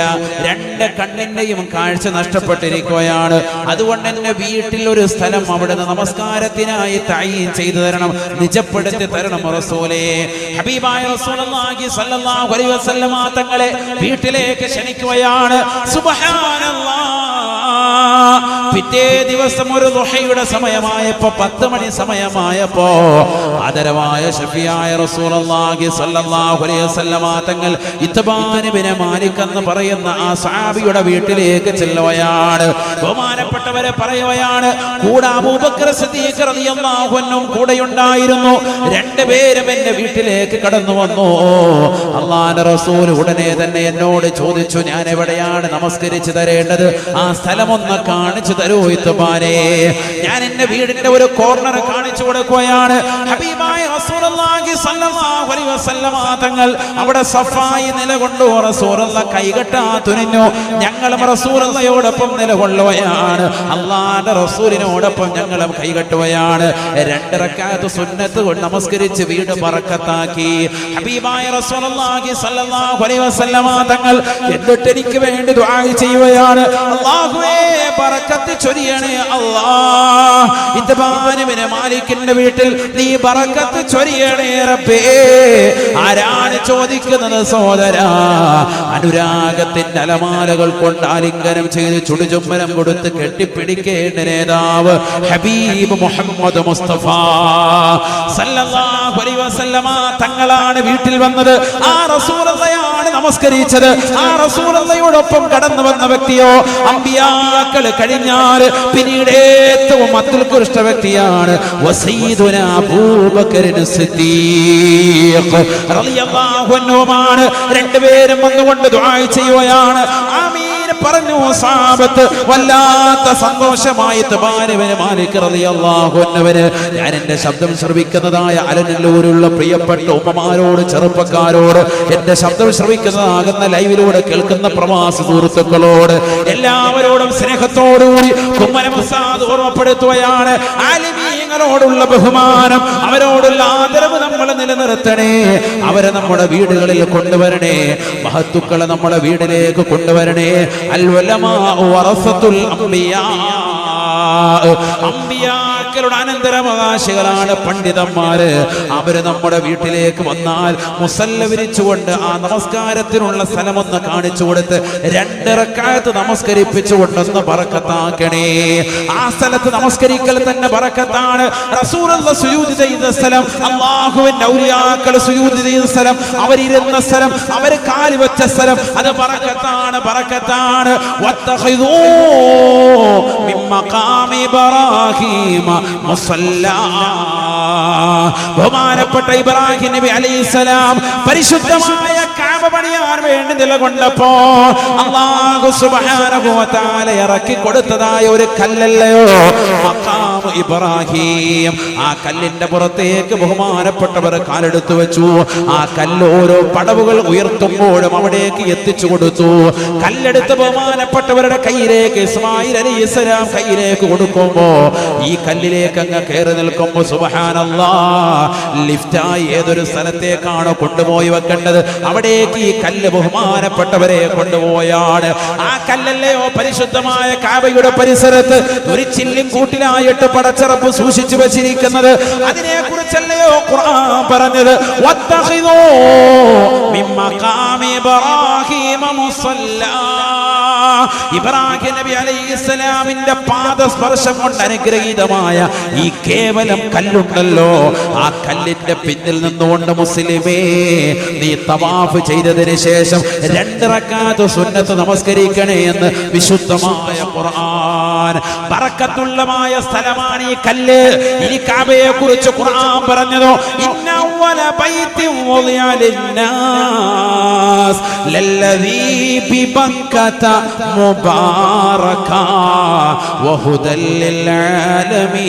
2 കണ്ണിന്റെയും കാഴ്ച നഷ്ടപ്പെട്ടിരിക്കുകയാണ്. അതുകൊണ്ട് എന്റെ വീട്ടിൽ ഒരു സ്ഥലം അവിടുന്ന് നമസ്കാരത്തിനായി തഈൻ ചെയ്തു തരണം, നിജപ്പെടുത്തി തരണം റസൂലേ. ഹബീബായ റസൂലുള്ളാഹി സ്വല്ലല്ലാഹു അലൈഹി വസല്ലമ തങ്ങളെ വീട്ടിലേക്ക് ക്ഷണിക്കുകയാണ്. സുബ്ഹാനല്ലാഹ്. പിറ്റേ ദിവസം ഒരു ദുഹയുടെ സമയമായപ്പോ, 10 മണി സമയമായപ്പോ, ആദരവായ ശഫീആയ റസൂലുള്ളാഹി സ്വല്ലല്ലാഹു അലൈഹി വസല്ലമ തങ്ങൾ ഇത്ബാൻ ബിൻ മാലിക് എന്ന് പറയുന്ന ആ സഹാബിയുടെ വീട്ടിലേക്ക് ചെല്ലുകയാണ്. ബഹുമാനപ്പെട്ടവരെ പറയുകയാണ്, കൂടെ അബൂബക്കർ സിദ്ദീഖ് റളിയല്ലാഹു അൻഹു കൂടെയുണ്ടായിരുന്നു. 2 പേരും എന്റെ വീട്ടിലേക്ക് കടന്നു വന്നു. അല്ലാഹുവിന്റെ റസൂൽ ഉടനെ തന്നെ എന്നോട് ചോദിച്ചു, ഞാൻ എവിടെയാണ് നമസ്കരിച്ചു തരേണ്ടത്? ആ സ്ഥലമൊന്ന് കാണിച്ചു തരൂ ഇത്ബാനേ. ഞാൻ എന്റെ വീടിന്റെ ഒരു കോർണർ കാണിച്ചു കൊടുക്കുകയാണ്. ഹബീബായ റസൂലുള്ളാഹി സ്വല്ലല്ലാഹു അലൈഹി വസല്ലമ തങ്ങൾ അവിടെ സഫായി നിലകൊണ്ടു. റസൂലുള്ളാഹി കൈകെട്ടാ തുനിഞ്ഞു. ഞങ്ങളും റസൂലുള്ളാഹിയോടൊപ്പം നിലകൊള്ളുകയാണ്. അല്ലാഹുവിന്റെ റസൂലിനോടൊപ്പം ഞങ്ങളും കൈകെട്ടുകയാണ്. 2 റക്അത്ത് സുന്നത്ത് കൊണ്ട് നമസ്കരിച്ച് വീട് ബറക്കത്താക്കി. ഹബീബായ റസൂലുള്ളാഹി സ്വല്ലല്ലാഹു അലൈഹി വസല്ലമ തങ്ങൾ എന്നിട്ട് എനിക്ക് വേണ്ടി ദുആ ചെയ്യുകയാണ്. അല്ലാഹുവേ ബറക്കത്ത് ചൊരിയണേ അല്ലാഹ്. ഇത്ബാൻ ബിൻ മാലിക്കിന്റെ വീട്ടിൽ നീ ബറക്കത്ത് ചൊരിയണേ റബ്ബേ. ആരാണ് ചോദിക്കുന്നത് സഹോദരാ? അനുരാഗത്തിന്റെ അലമാലകൾ കൊണ്ട് ആലിംഗനം ചെയ്ത് ചുടുചുംബനം കൊടുത്ത് കെട്ടിപ്പിടിക്കേണ്ട നേതാവ് ഹബീബ് മുഹമ്മദ് മുസ്തഫ സല്ലല്ലാഹു അലൈഹി വസല്ലമ തങ്ങളാണ് വീട്ടിൽ വന്നത്. ആ റസൂലുള്ളാഹിയാണ് നമസ്കരിച്ചത്. ആ റസൂലുള്ളാഹിയോടൊപ്പം കടന്നു വന്ന വ്യക്തിയോ അമ്പിയാക്കൾ കഴിഞ്ഞാൽ പിന്നീട് ഏറ്റവും അത്യുത്കൃഷ്ട വ്യക്തിയാണ് വസയ്യിദുനാ അബൂബക്കർ സിദ്ദീഖ് റളിയല്ലാഹു അൻഹുമാണ്. 2 പേരും വന്നുകൊണ്ട് ദുആ ചെയ്യുകയാണ്. ആമീൻ പറഞ്ഞു. സഹാബത്ത് വല്ലാത്ത സന്തോഷമായി. ഇത്ബാൻ ബിൻ മാലിക് റളിയല്ലാഹു അൻഹുവിന് ഞാൻ എന്റെ ശബ്ദം ശ്രവിക്കുന്നതായ അലനല്ലൂരുള്ള പ്രിയപ്പെട്ട ഉമ്മമാരോട്, ചെറുപ്പക്കാരോട്, എന്റെ ശബ്ദം ശ്രവിക്കുന്നതാകുന്ന ലൈവിലൂടെ കേൾക്കുന്ന പ്രവാസി സുഹൃത്തുക്കളോട് എല്ലാവരോടും സ്നേഹത്തോടുകൂടി കുമ്മനം ഉസ്താദ് ഓർമ്മപ്പെടുത്തുകയാണ്. ആലിമീങ്ങളോടുള്ള ബഹുമാനം, അവരോടുള്ള ആദരവ് നമ്മൾ നിലനിർത്തണേ. അവരെ നമ്മുടെ വീടുകളിൽ കൊണ്ടുവരണേ. മഹത്തുക്കളെ നമ്മുടെ വീട്ടിലേക്ക് കൊണ്ടുവരണേ. അൽ ഉലമാ വറസത്തുൽ അംബിയാ. അമ്പിയാക്കളുടെ അനന്തരാവകാശികളാണ് പണ്ഡിതന്മാര്. അവര് നമ്മുടെ വീട്ടിലേക്ക് വന്നാൽ മുസല്ല വിരിച്ചുകൊണ്ട് ആ നമസ്കാരത്തിനുള്ള സ്ഥലമൊന്ന് കാണിച്ചു കൊടുത്ത് 2 റക്അത്ത് നമസ്കരിപ്പിച്ചുകൊണ്ടൊന്ന് ബറക്കത്താക്കണേ. ആ സ്ഥലത്ത് നമസ്കരിക്കൽ തന്നെ ബറക്കത്താണ്. റസൂലുള്ളാഹി സുജൂദ് ചെയ്ത സ്ഥലം, അല്ലാഹുവിന്റെ ഔലിയാക്കൾ സുജൂദ് ചെയ്ത സ്ഥലം, അവരിരുന്ന സ്ഥലം, അവർ കാല് വെച്ച സ്ഥലം, അത് ബറക്കത്താണ്, ബറക്കത്താണ്. വത്തഖിദൂ മിൻ മഖാമി ഇബ്രാഹീമ മുസല്ലാ. ബഹുമാനപ്പെട്ട ഇബ്രാഹിം നബി അലൈഹിസ്സലാം പരിശുദ്ധമായ കഅബ പണിയാൻ വേണ്ടി നിലകൊണ്ടപ്പോ അല്ലാഹു സുബ്ഹാനഹു വ തആല ഇറക്കി കൊടുത്തതായ ഒരു കല്ലല്ലയോ മഖാം മഖാം ഇബ്രാഹിം. ആ കല്ലിന്റെ പുറത്തേക്ക് ബഹുമാനപ്പെട്ടവർ കാലെടുത്തു വെച്ചു. ആ കല്ല് ഓരോ പടവുകൾ ഉയർത്തുമ്പോഴും അവിടേക്ക് എത്തിച്ചു കൊടുത്തു. കല്ലെടുത്ത് ബഹുമാനപ്പെട്ടവരുടെ കയ്യിലേക്ക് ഇസ്മായിൽ അലൈഹിസ്സലാം കയ്യിലേക്ക് കൊടുക്കുമ്പോ ഈ കല്ലിലേക്ക് അങ്ങ് കയറി നിൽക്കുമ്പോ സുബ്ഹാനല്ലാഹ് ലിഫ്റ്റായി ഏതൊരു സ്ഥലത്തേക്കാണോ കൊണ്ടുപോയി വെക്കേണ്ടത് അവിടേക്ക് ഈ കല്ല് ബഹുമാനപ്പെട്ടവരെ കൊണ്ടുപോയാണ്. ആ കല്ലല്ലയോ പരിശുദ്ധമായ കഅബയുടെ പരിസരത്ത് ഒരു ചില്ലും കൂട്ടിലായിട്ട് പടച്ചറപ്പ് സൂക്ഷിച്ചു വെച്ചിരിക്കുന്നത്. അതിനെ കുറിച്ചല്ലയോ ഖുർആൻ പറഞ്ഞത്, വത്തഖിദൂ മിൻ മഖാമി ഇബ്രാഹീമ മുസല്ലാ. ഇബ്രാഹിം നബി അലൈഹിസ്സലാമിന്റെ പാദസ്പർശം കൊണ്ട് അനുഗ്രഹീതമായ ഈ കേവലം കല്ലുണ്ടല്ലോ, ആ കല്ലിന്റെ പിന്നിൽ നിന്നുകൊണ്ട് മുസ്ലിമേ നീ തവാഫ് ചെയ്തതിന് ശേഷം 2 റക്അത്ത് സുന്നത്ത് നമസ്കരിക്കണേ എന്ന് വിശുദ്ധമായ ഖുർആൻ. ബറക്കത്തുള്ളമായ സ്ഥലമാണ് ഈ കല്ല്. ഇനി കഅബയെ കുറിച്ച് ഖുർആൻ പറഞ്ഞതോ, ഇന്ന അവ്വല ബൈത്തിൻ വുദിഅ ലിന്നാസ് ലല്ലദീ ബിബക്കത മുബാറകാ വഹുദൽ ലിൽആലമീൻ.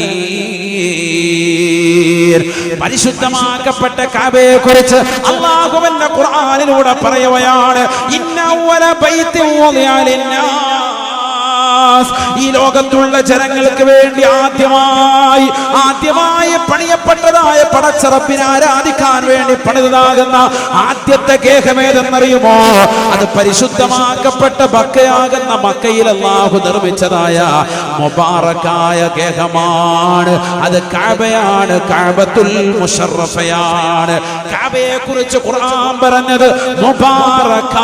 പരിശുദ്ധമാക്കപ്പെട്ട കഅബയെ കുറിച്ച് അല്ലാഹുവിന്റെ ഖുർആനിലൂടെ പറയുകയാണ്, ഇന്ന അവ്വല ബൈത്തിൻ വുദിഅ ലിന്നാസ്. ഈ ലോകത്തുള്ള ജനങ്ങൾക്ക് വേണ്ടി ആദ്യമായി പണിയപ്പെട്ടതായ പടച്ചറപ്പിനെ ആരാധിക്കാൻ വേണ്ടി പണിതതാകുന്ന ആദ്യത്തെ ഗേഹമേതെന്നറിയുമോ? അത് പരിശുദ്ധമാക്കപ്പെട്ട മക്കയാകുന്ന മക്കയിൽ അല്ലാഹു നിർമ്മിച്ചതായ മുബാറക്കായ ഗേഹമാണ്. അത് കഅബയാണ്, കഅബത്തുൽ മുശറഫയാണ്. കഅബയെ കുറിച്ച് ഖുർആൻ പറഞ്ഞത് മുബാറക,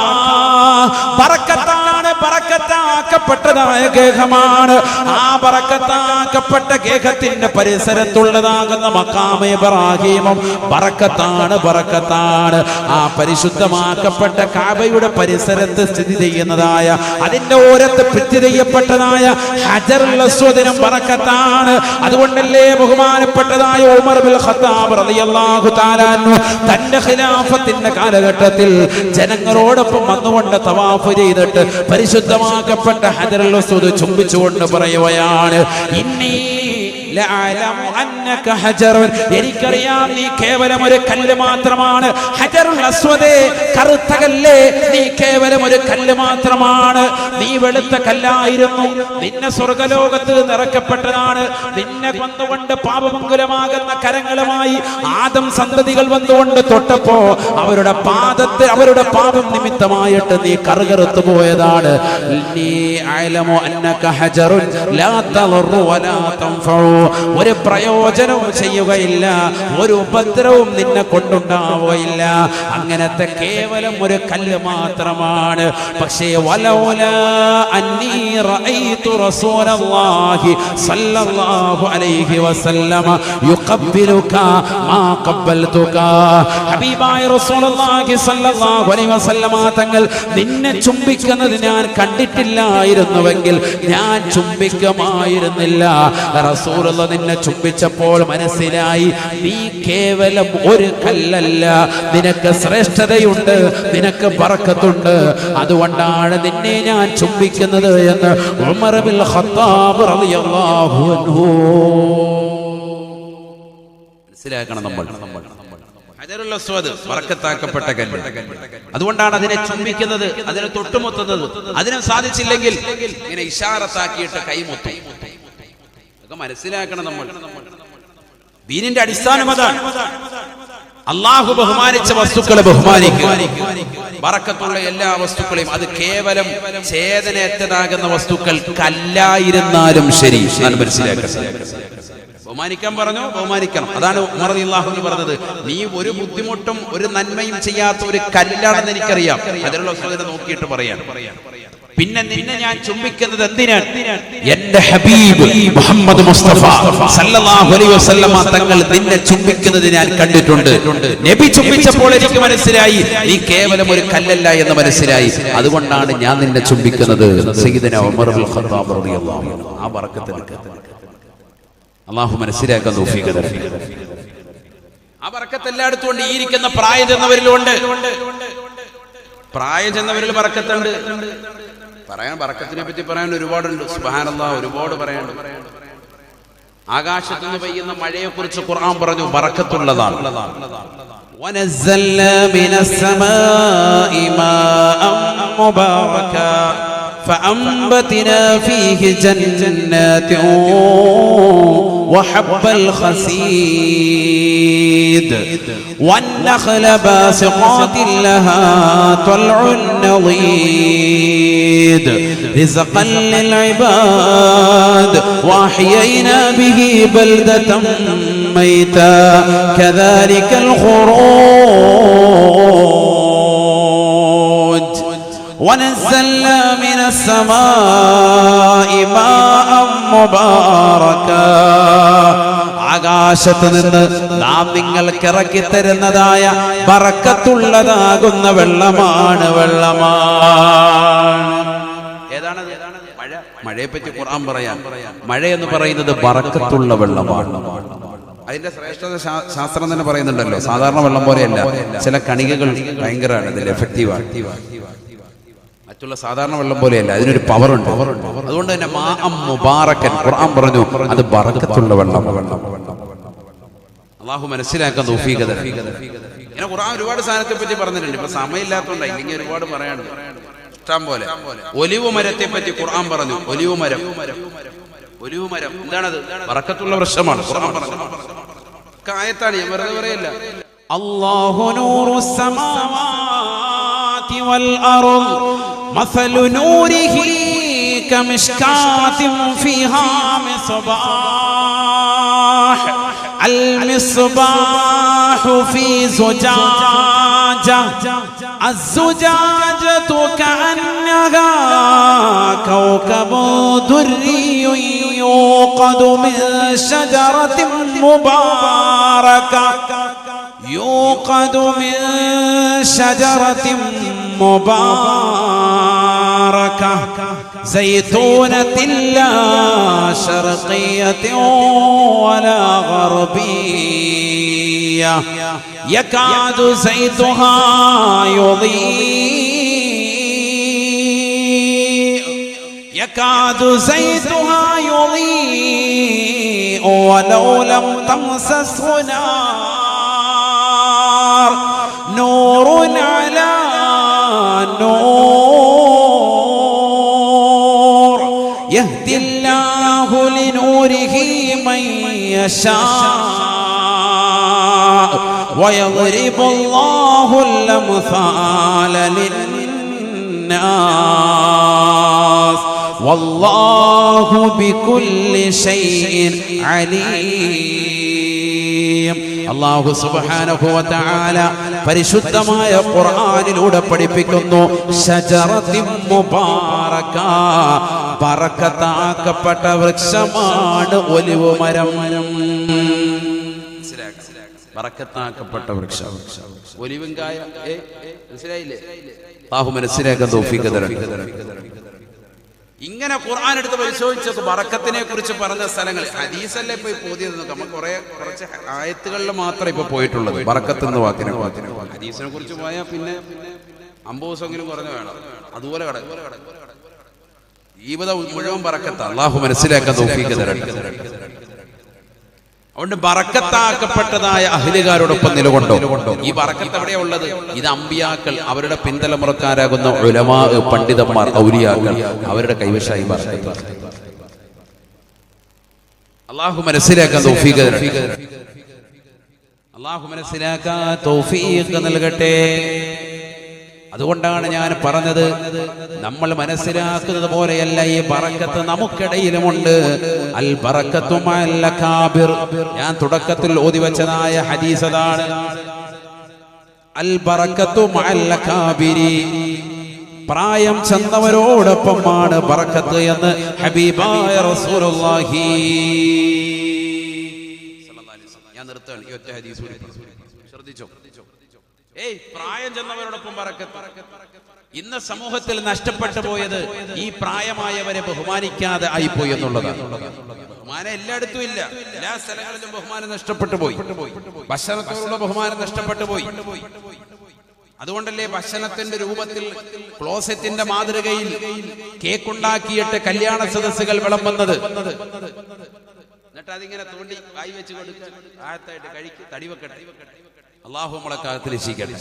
ബറക്കത്താണ്, ബറക്കത്താക്കപ്പെട്ടതായ ഗേഹമാണ്. ആ ബറക്കത്താക്കപ്പെട്ട ഗേഹത്തിന്റെ പരിസരത്തുള്ളതാകുന്ന മഖാം ഇബ്രാഹീമും ബറക്കത്താണ്, ബറക്കത്താണ്. ആ പരിശുദ്ധമാക്കപ്പെട്ട കഅബയുടെ പരിസരത്ത് സ്ഥിതി ചെയ്യുന്നതായ അതിന്റെ ഓരത്ത് ഭിത്തി ചെയ്യപ്പെട്ടതായ ഹജറുൽ അസ്വദിനും ബറക്കത്താണ്. അതുകൊണ്ടല്ലേ ബഹുമാനപ്പെട്ടതായ ഉമർ ബിൻ ഖത്താബ് റളിയല്ലാഹു തആല അൻഹു തന്റെ ഖിലാഫത്തിന്റെ കാലഘട്ടത്തിൽ ജനങ്ങളോടൊപ്പം വന്നുകൊണ്ട് തവാഫ് ചെയ്തിട്ട് പരിശുദ്ധമാക്കപ്പെട്ട ഹജറുൽ അസ്വദ് ചുംബിച്ചുകൊണ്ട് പറയുകയാണ്, ഇന്നി ലഅലമു അന്നക ഹജറുൻ. എനിക്കറിയാം നീ കേവലം ഒരു കല്ല് മാത്രമാണ്. ഹജറുൽ അസ്വദ്, കറുത്ത കല്ല്, നീ കേവലം ഒരു കല്ല് മാത്രമാണ്. നീ വെളുത്ത കല്ലായിരുന്നു. നിന്നെ സ്വർഗ്ഗലോകത്ത് നിറക്കപ്പെട്ടതാണ്. നിന്നെ വന്നുകൊണ്ട് പാപമംഗലമാകുന്ന കരങ്ങളുമായി ആദം സന്തതികൾ വന്നുകൊണ്ട് തൊട്ടപ്പോ അവരുടെ പാദത്തിൽ അവരുടെ പാപം നിമിത്തമായിട്ട് നീ കറുകറുത്തു പോയതാണ്. നീ അഅലമു അന്നക ഹജറുൻ ലാ തളറു വലാ തൻഫഉ. ഒരു പ്രയോജനവും ചെയ്യുകയില്ല, ഒരു ഉപദ്രവവും നിന്നെ കൊണ്ടുണ്ടാവുകയില്ല. അങ്ങനത്തെ കേവലം ഒരു കല്ല് മാത്രമാണ്. പക്ഷേ വലൗലാ അന്നീ റഅയ്തു റസൂലല്ലാഹി സ്വല്ലല്ലാഹു അലൈഹി വസല്ലമ യുഖബ്ബിലുക മാ ഖബ്ബൽതുക. ഹബീബായ റസൂലുള്ളാഹി സ്വല്ലല്ലാഹു അലൈഹി വസല്ലമ തങ്ങൾ നിന്നെ ചുംബിക്കുന്നത് ഞാൻ കണ്ടിട്ടില്ലായിരുന്നുവെങ്കിൽ ഞാൻ ചുംബിക്കുമായിരുന്നില്ല. റസൂലുള്ള നിന്നെ ചുംബിച്ചപ്പോൾ മനസ്സിലായി നീ കേവലം ഒരു കല്ലല്ല, നിനക്ക് ശ്രേഷ്ഠതയുണ്ട്, നിനക്ക് ബറക്കത്തുണ്ട്. അതുകൊണ്ടാണ് നിന്നെ ഞാൻ ചുംബിക്കുന്നത് എന്ന് ഉമർ ബിൻ ഖത്താബ് റളിയല്ലാഹു അൻഹു. മനസ്സിലാക്കണം നമ്മൾ, ഹജറുൽ അസ്വദ് ബറക്കത്താക്കപ്പെട്ട കല്ല്. അതുകൊണ്ടാണ് അതിനെ ചുംബിക്കുന്നത്, അതിനെ തൊട്ടുമുത്തുന്നത്. അതിനെ സാധിച്ചില്ലെങ്കിൽ ഇങ്ങനെ ഇശാറത്താക്കിയിട്ട് കൈമുത്തും. ഇതൊക്കെ മനസ്സിലാക്കണം നമ്മൾ. ദീനിന്റെ അടിസ്ഥാനം അതാണ്. അല്ലാഹു ബഹുമാനിച്ച വസ്തുക്കളെ ബഹുമാനിക്കുക. ബറക്കത്തുള്ള എല്ലാ വസ്തുക്കളെയും, അത് കേവലം ചേതനയറ്റതാകുന്ന വസ്തുക്കൾ കല്ലായിരുന്നാലും ശരി, മനസ്സിലാക്കുക. ബഹുമാനിക്കാൻ പറഞ്ഞു, ബഹുമാനിക്കണം. അതാണ് ഉമർ റളിയല്ലാഹു അൻഹു പറഞ്ഞത്, നീ ഒരു ബുദ്ധിമുട്ടും ഒരു നന്മയും ചെയ്യാത്ത ഒരു കല്ലാണെന്ന് എനിക്കറിയാം. അതിലുള്ള വസ്തുതയെ നോക്കിയിട്ട് പറയാം. പിന്നെ നിന്നെ ഞാൻ ചുംബിക്കുന്നത് എന്തിനാണ്? എന്റെ ഹബീബ് മുഹമ്മദ് മുസ്തഫ സല്ലല്ലാഹു അലൈഹി വസല്ലമ തങ്ങൾ നിന്നെ ചുംബിക്കുന്നത് ഞാൻ കണ്ടിട്ടുണ്ട്. നബി ചുംബിച്ചപ്പോൾ എനിക്ക് മനസ്സിലായി നീ കേവലം ഒരു കല്ലല്ല എന്ന് മനസ്സിലായി. അതുകൊണ്ടാണ് ഞാൻ നിന്നെ ചുംബിക്കുന്നത്. സയ്യിദുനാ ഉമർ ബിൻ ഖത്താബ് റളിയല്ലാഹു അൻഹു. ആ ബറക്കത്ത് അല്ലാഹു മനസ്സിലാക്കാൻ തൗഫീഖ് തരട്ടെ. ആ ബറക്കത്ത് എല്ലായിടത്തും ഉണ്ട്. ഈ ഇരിക്കുന്ന പ്രായം ചെന്നവരിലുണ്ട്. പ്രായം ചെന്നവരിൽ ബറക്കത്തുണ്ട്. പറയാൻ ബറക്കത്തിനെ പറ്റി പറയാൻ ഒരുപാടുണ്ട്. സുബ്ഹാനല്ലാഹ്, ഒരുപാട് പറയാനുണ്ട്. ആകാശത്ത് നിന്ന് പെയ്യുന്ന മഴയെ കുറിച്ച് ഖുർആൻ പറഞ്ഞു ബറക്കത്തുള്ളതാണ്. وَنَزَّلْنَا مِنَ السَّمَاءِ مَاءً مُبَارَكًا فَأَنبَتْنَا فِيهِ جَنَّاتٍ وَحَبَّ الْحَصِيدِ وَالنَّخْلَ بَاسِقَاتٍ لَهَا طَلْعٌ نَضِيدٌ رِزْقًا لِلْعِبَادِ وَأَحْيَيْنَا بِهِ بَلْدَةً مَيْتًا كَذَلِكَ الْخُرُوجُ وَنَزَّلْنَا مِنَ السَّمَاءِ مَاءً مُبَارَكًا ആകാശത്ത് നിന്ന് നാം നിങ്ങൾക്ക് ഇറക്കി തരുന്നതായ ബറക്കത്തുള്ളതാകുന്ന വെള്ളമാണ്. ഏതാണ് മഴ? മഴയെ പറ്റി ഖുർആൻ പറയാൻ, മഴ എന്ന് പറയുന്നത് ബറക്കത്തുള്ള വെള്ളമാണ്. അതിന്റെ ശ്രേഷ്ഠത ശാസ്ത്രം തന്നെ പറയുന്നുണ്ടല്ലോ. സാധാരണ വെള്ളം പോലെയല്ല, ചില കണികകൾ ഭയങ്കരമാണ്, ഇതിൽ എഫക്റ്റീവാണ്. മറ്റുള്ള സാധാരണ വെള്ളം പോലെയല്ല, അതിനൊരു പവർ ഉണ്ട്. അതുകൊണ്ട് തന്നെ മാഅം മുബാറക്കൻ ഖുർആൻ പറഞ്ഞു അത് ബറക്കത്തുള്ള വെള്ളം. അള്ളാഹു മനസ്സിലാക്കാൻ തൗഫീഖ് തരട്ടെ. ഇങ്ങനെ ഖുർആൻ ഒരുപാട് സാധനത്തെ പറ്റി പറഞ്ഞിട്ടുണ്ട്. ഇപ്പൊ സമയമില്ലാത്തതുകൊണ്ടാണ്, ഇല്ലെങ്കിൽ ഒരുപാട് പറയാനുണ്ട് ഇഷ്ടം പോലെ. ഒലിവ് മരത്തെ പറ്റി ഖുർആൻ പറഞ്ഞു. ഒലിവ് മരം എന്താണത്? ബറക്കത്തുള്ള വൃക്ഷമാണ്. ഖുർആൻ പറഞ്ഞു ആയത്താണ്, ഞാൻ വെറുതെ പറയല്ല. അല്ലാഹു നൂറുസ് സമാവാതി വൽ അർദ് മസലു നൂരിഹി കമിഷ്കാത്തിൻ ഫീഹാ മിസ്ബാഹ് അൽ മിസ്ബാഹു ഫീ സുജാജ الزجاجة كأنها كوكب دري يوقد من شجرة مباركة زيتونة لا شرقية ولا غربية يكاد زيتها يضيء ولو لم تمسسه نار نور على نور يهدي الله لنوره من يشاء ويضرب الله الأمثال للناس والله بكل شيء عليم. അല്ലാഹു സുബ്ഹാനഹു വ തആല പരിശുദ്ധമായ ഖുർആനിലൂടെ പഠിപ്പിക്കുന്നു, ശജറത്തിൻ മുബാറക, ബറക്കത്താക്കപ്പെട്ട വൃക്ഷമാണ് ഒലിവ് മരം. ബറക്കത്താക്കപ്പെട്ട വൃക്ഷം, ഒലിവുംകായ. മനസ്സിലായില്ലേ? അല്ലാഹു മനസ്സിലാക്കാൻ തൗഫീഖ് തരട്ടെ. ഇങ്ങനെ ഖുർആൻ എടുത്ത് പരിശോധിച്ചത് ബറക്കത്തിനെ കുറിച്ച് പറഞ്ഞ സ്ഥലങ്ങൾ ഹദീസല്ലേ ഇപ്പൊ പോതിയത്. നമുക്ക് കുറച്ച് ആയത്തുകളിൽ മാത്രമേ ഇപ്പൊ പോയിട്ടുള്ളത് ബറക്കത്ത് എന്ന വാക്കിനെ. ഹദീസിനെ കുറിച്ച് പോയാൽ പിന്നെ 50 ദിവസമെങ്കിലും കുറഞ്ഞു വേണം. അതുപോലെ ജീവിതം മുഴുവൻ ബറക്കത്ത്. അല്ലാഹു മനസ്സിലാക്കാൻ തൗഫീഖ് തരട്ടെ. അതുകൊണ്ട് ബറക്കത്താക്കപ്പെട്ടതായ അഹ്ലുകാരോടൊപ്പം നിലകൊണ്ടോ. ഈ ബറക്കത്ത് എവിടെയാ ഉള്ളത്? ഇത് അമ്പിയാക്കൾ, അവരുടെ പിന്തലമുറക്കാരാകുന്ന ഉലമാ, പണ്ഡിതന്മാർ, ഔലിയാക്കൾ, അവരുടെ കൈവശമായി ബറക്കത്ത്. അല്ലാഹു മനസ്സിലാക്കാൻ തൗഫീഖ് തരട്ടെ. അല്ലാഹു മനസ്സിലാക്കാൻ തൗഫീഖ് നൽകട്ടെ. അതുകൊണ്ടാണ് ഞാൻ പറഞ്ഞത്, നമ്മൾ മനസ്സിലാക്കുന്നത് പോലെയല്ല ഈ ബറക്കത്ത് നമുക്കിടയിലുമുണ്ട്. അൽ ബറക്കത്തു മഅൽ അകാബിർ. ഞാൻ തുടക്കത്തിൽ ഓതി വെച്ചതായ ഹദീസ് അതാണ്. അൽ ബറക്കത്തു മഅൽ അകാബിരി, പ്രായം ചെന്നവരോടൊപ്പമാണ് ബറക്കത്ത് എന്ന് ഹബീബായ റസൂലുള്ളാഹി. ഞാൻ നിർത്തുകയാണ് ഈ ഒറ്റ ഹദീസ് ശ്രദ്ധിച്ചോ. പ്രായം ചെന്നവരോടൊപ്പം ബറക്കത്ത്. ഇന്ന് സമൂഹത്തിൽ നഷ്ടപ്പെട്ടു പോയത് ഈ പ്രായമായവരെ ബഹുമാനിക്കാതെ ആയിപ്പോയി എന്നുള്ളതാണ്. ബഹുമാനം എല്ലായിടത്തും ഇല്ല, എല്ലാ സ്ഥലങ്ങളിലും ബഹുമാനം നഷ്ടപ്പെട്ടു പോയി. ഭക്ഷണത്തോടുള്ള ബഹുമാനം നഷ്ടപ്പെട്ടു പോയി. അതുകൊണ്ടല്ലേ ഭക്ഷണത്തിന്റെ രൂപത്തിൽ ക്ലോസറ്റിന്റെ മാതൃകയിൽ കേക്കുണ്ടാക്കിയിട്ട് കല്യാണ സദസ്സുകൾ വിളമ്പുന്നത്. എന്നിട്ട് എന്നിട്ട് അതിങ്ങനെ തോണ്ടി കായ് വെച്ച് കൊടുക്കുക, ആഴത്തായിട്ട് കഴിക്കും, തടി വെക്കട്ടെ. അള്ളാഹു നമ്മളെ കാലത്ത് രക്ഷിക്കട്ടെ.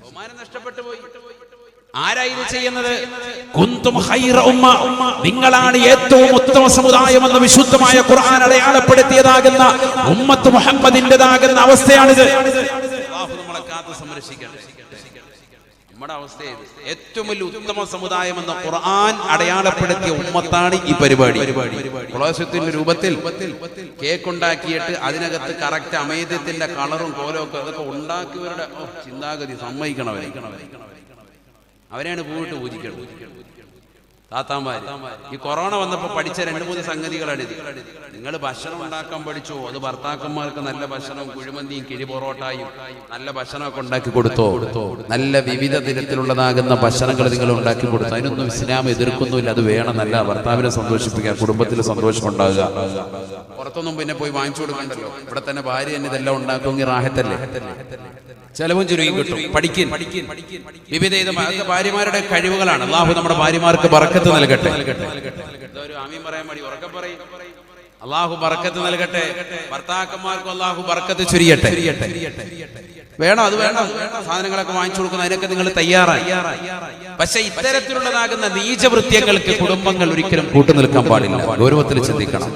ബഹുമാനം നഷ്ടപ്പെട്ടു പോയി. ആരാ ഇത് ചെയ്യുന്നത്? കുന്തും ഖൈറ ഉമ്മ, നിങ്ങളാണ് ഏറ്റവും ഉത്തമ സമുദായം എന്ന് വിശുദ്ധമായ ഖുർആൻ അടയാളപ്പെടുത്തിയതാകുന്ന ഉമ്മത്ത് മുഹമ്മദിന്റേതാകുന്ന അവസ്ഥയാണിത്. അല്ലാഹു നമ്മളെ കാത്ത് സംരക്ഷിക്കട്ടെ. നമ്മുടെ അവസ്ഥ ഏറ്റവും വലിയ ഉത്തമ സമുദായം എന്ന ഖുർആൻ അടയാളപ്പെടുത്തിയ ഉമ്മത്താണ് ഈ പരിപാടി. കുളാശത്തിന്റെ രൂപത്തിൽ കേക്ക് ഉണ്ടാക്കിയിട്ട് അതിനകത്ത് കറക്റ്റ് അമേദ്യത്തിന്റെ കളറും കോലവും ഒക്കെ അതൊക്കെ ഉണ്ടാക്കിയവരുടെ ചിന്താഗതി സമ്മതിക്കണവരെ അവരെയാണ് പോയിട്ട് പൂജിക്കേണ്ടത്. താത്താമാര് ഈ കൊറോണ വന്നപ്പോ പഠിച്ച 2-3 സംഗതികളാണ് ഇത്. നിങ്ങൾ ഭക്ഷണം ഉണ്ടാക്കാൻ പഠിച്ചോ, അത് ഭർത്താക്കന്മാർക്ക് നല്ല ഭക്ഷണവും കുഴിമന്തിയും കിഴി പൊറോട്ടായും നല്ല ഭക്ഷണമൊക്കെ ഉണ്ടാക്കി കൊടുത്തോ, നല്ല വിവിധ തരത്തിലുള്ളതാകുന്ന ഭക്ഷണങ്ങൾ നിങ്ങൾ ഉണ്ടാക്കി കൊടുത്തു. അതിനൊന്നും ഇസ്ലാം എതിർക്കുന്നില്ല. അത് വേണം, നല്ല ഭർത്താവിനെ സന്തോഷിപ്പിക്കുക, കുടുംബത്തിൽ സന്തോഷം ഉണ്ടാകുക. പുറത്തൊന്നും പിന്നെ പോയി വാങ്ങിച്ചു കൊടുക്കണ്ടല്ലോ. ഇവിടെ തന്നെ ഭാര്യ തന്നെ ഇതെല്ലാം ഉണ്ടാക്കുമെങ്കിൽ റാഹത്തല്ലേ, ചെലവും ചുരുങ്ങി കിട്ടും. പഠിക്കും വിവിധ ഭാര്യമാരുടെ കഴിവുകളാണ്. അല്ലാഹു നമ്മുടെ ഭാര്യമാർക്ക് ബറക്കത്ത് നൽകട്ടെ. ഒരു ആമീൻ പറയാൻ വേണ്ടി ഉറക്കെ പറയും. അല്ലാഹു ബറക്കത്ത് നൽകട്ടെ. ഭർത്താക്കന്മാർക്ക് അല്ലാഹു ബറക്കത്ത് ചൊരിയട്ടെ. വേണം, അത് വേണം. സാധനങ്ങളൊക്കെ വാങ്ങിച്ചു കൊടുക്കുന്ന അതിനൊക്കെ നിങ്ങൾ തയ്യാറായി. പക്ഷെ ഇത്തരത്തിലുള്ളതാകുന്ന നീചവൃത്യങ്ങൾക്ക് കുടുംബങ്ങൾ ഒരിക്കലും കൂട്ടുനിൽക്കാൻ പാടില്ല. ഗൗരവത്തിൽ ചിന്തിക്കണം.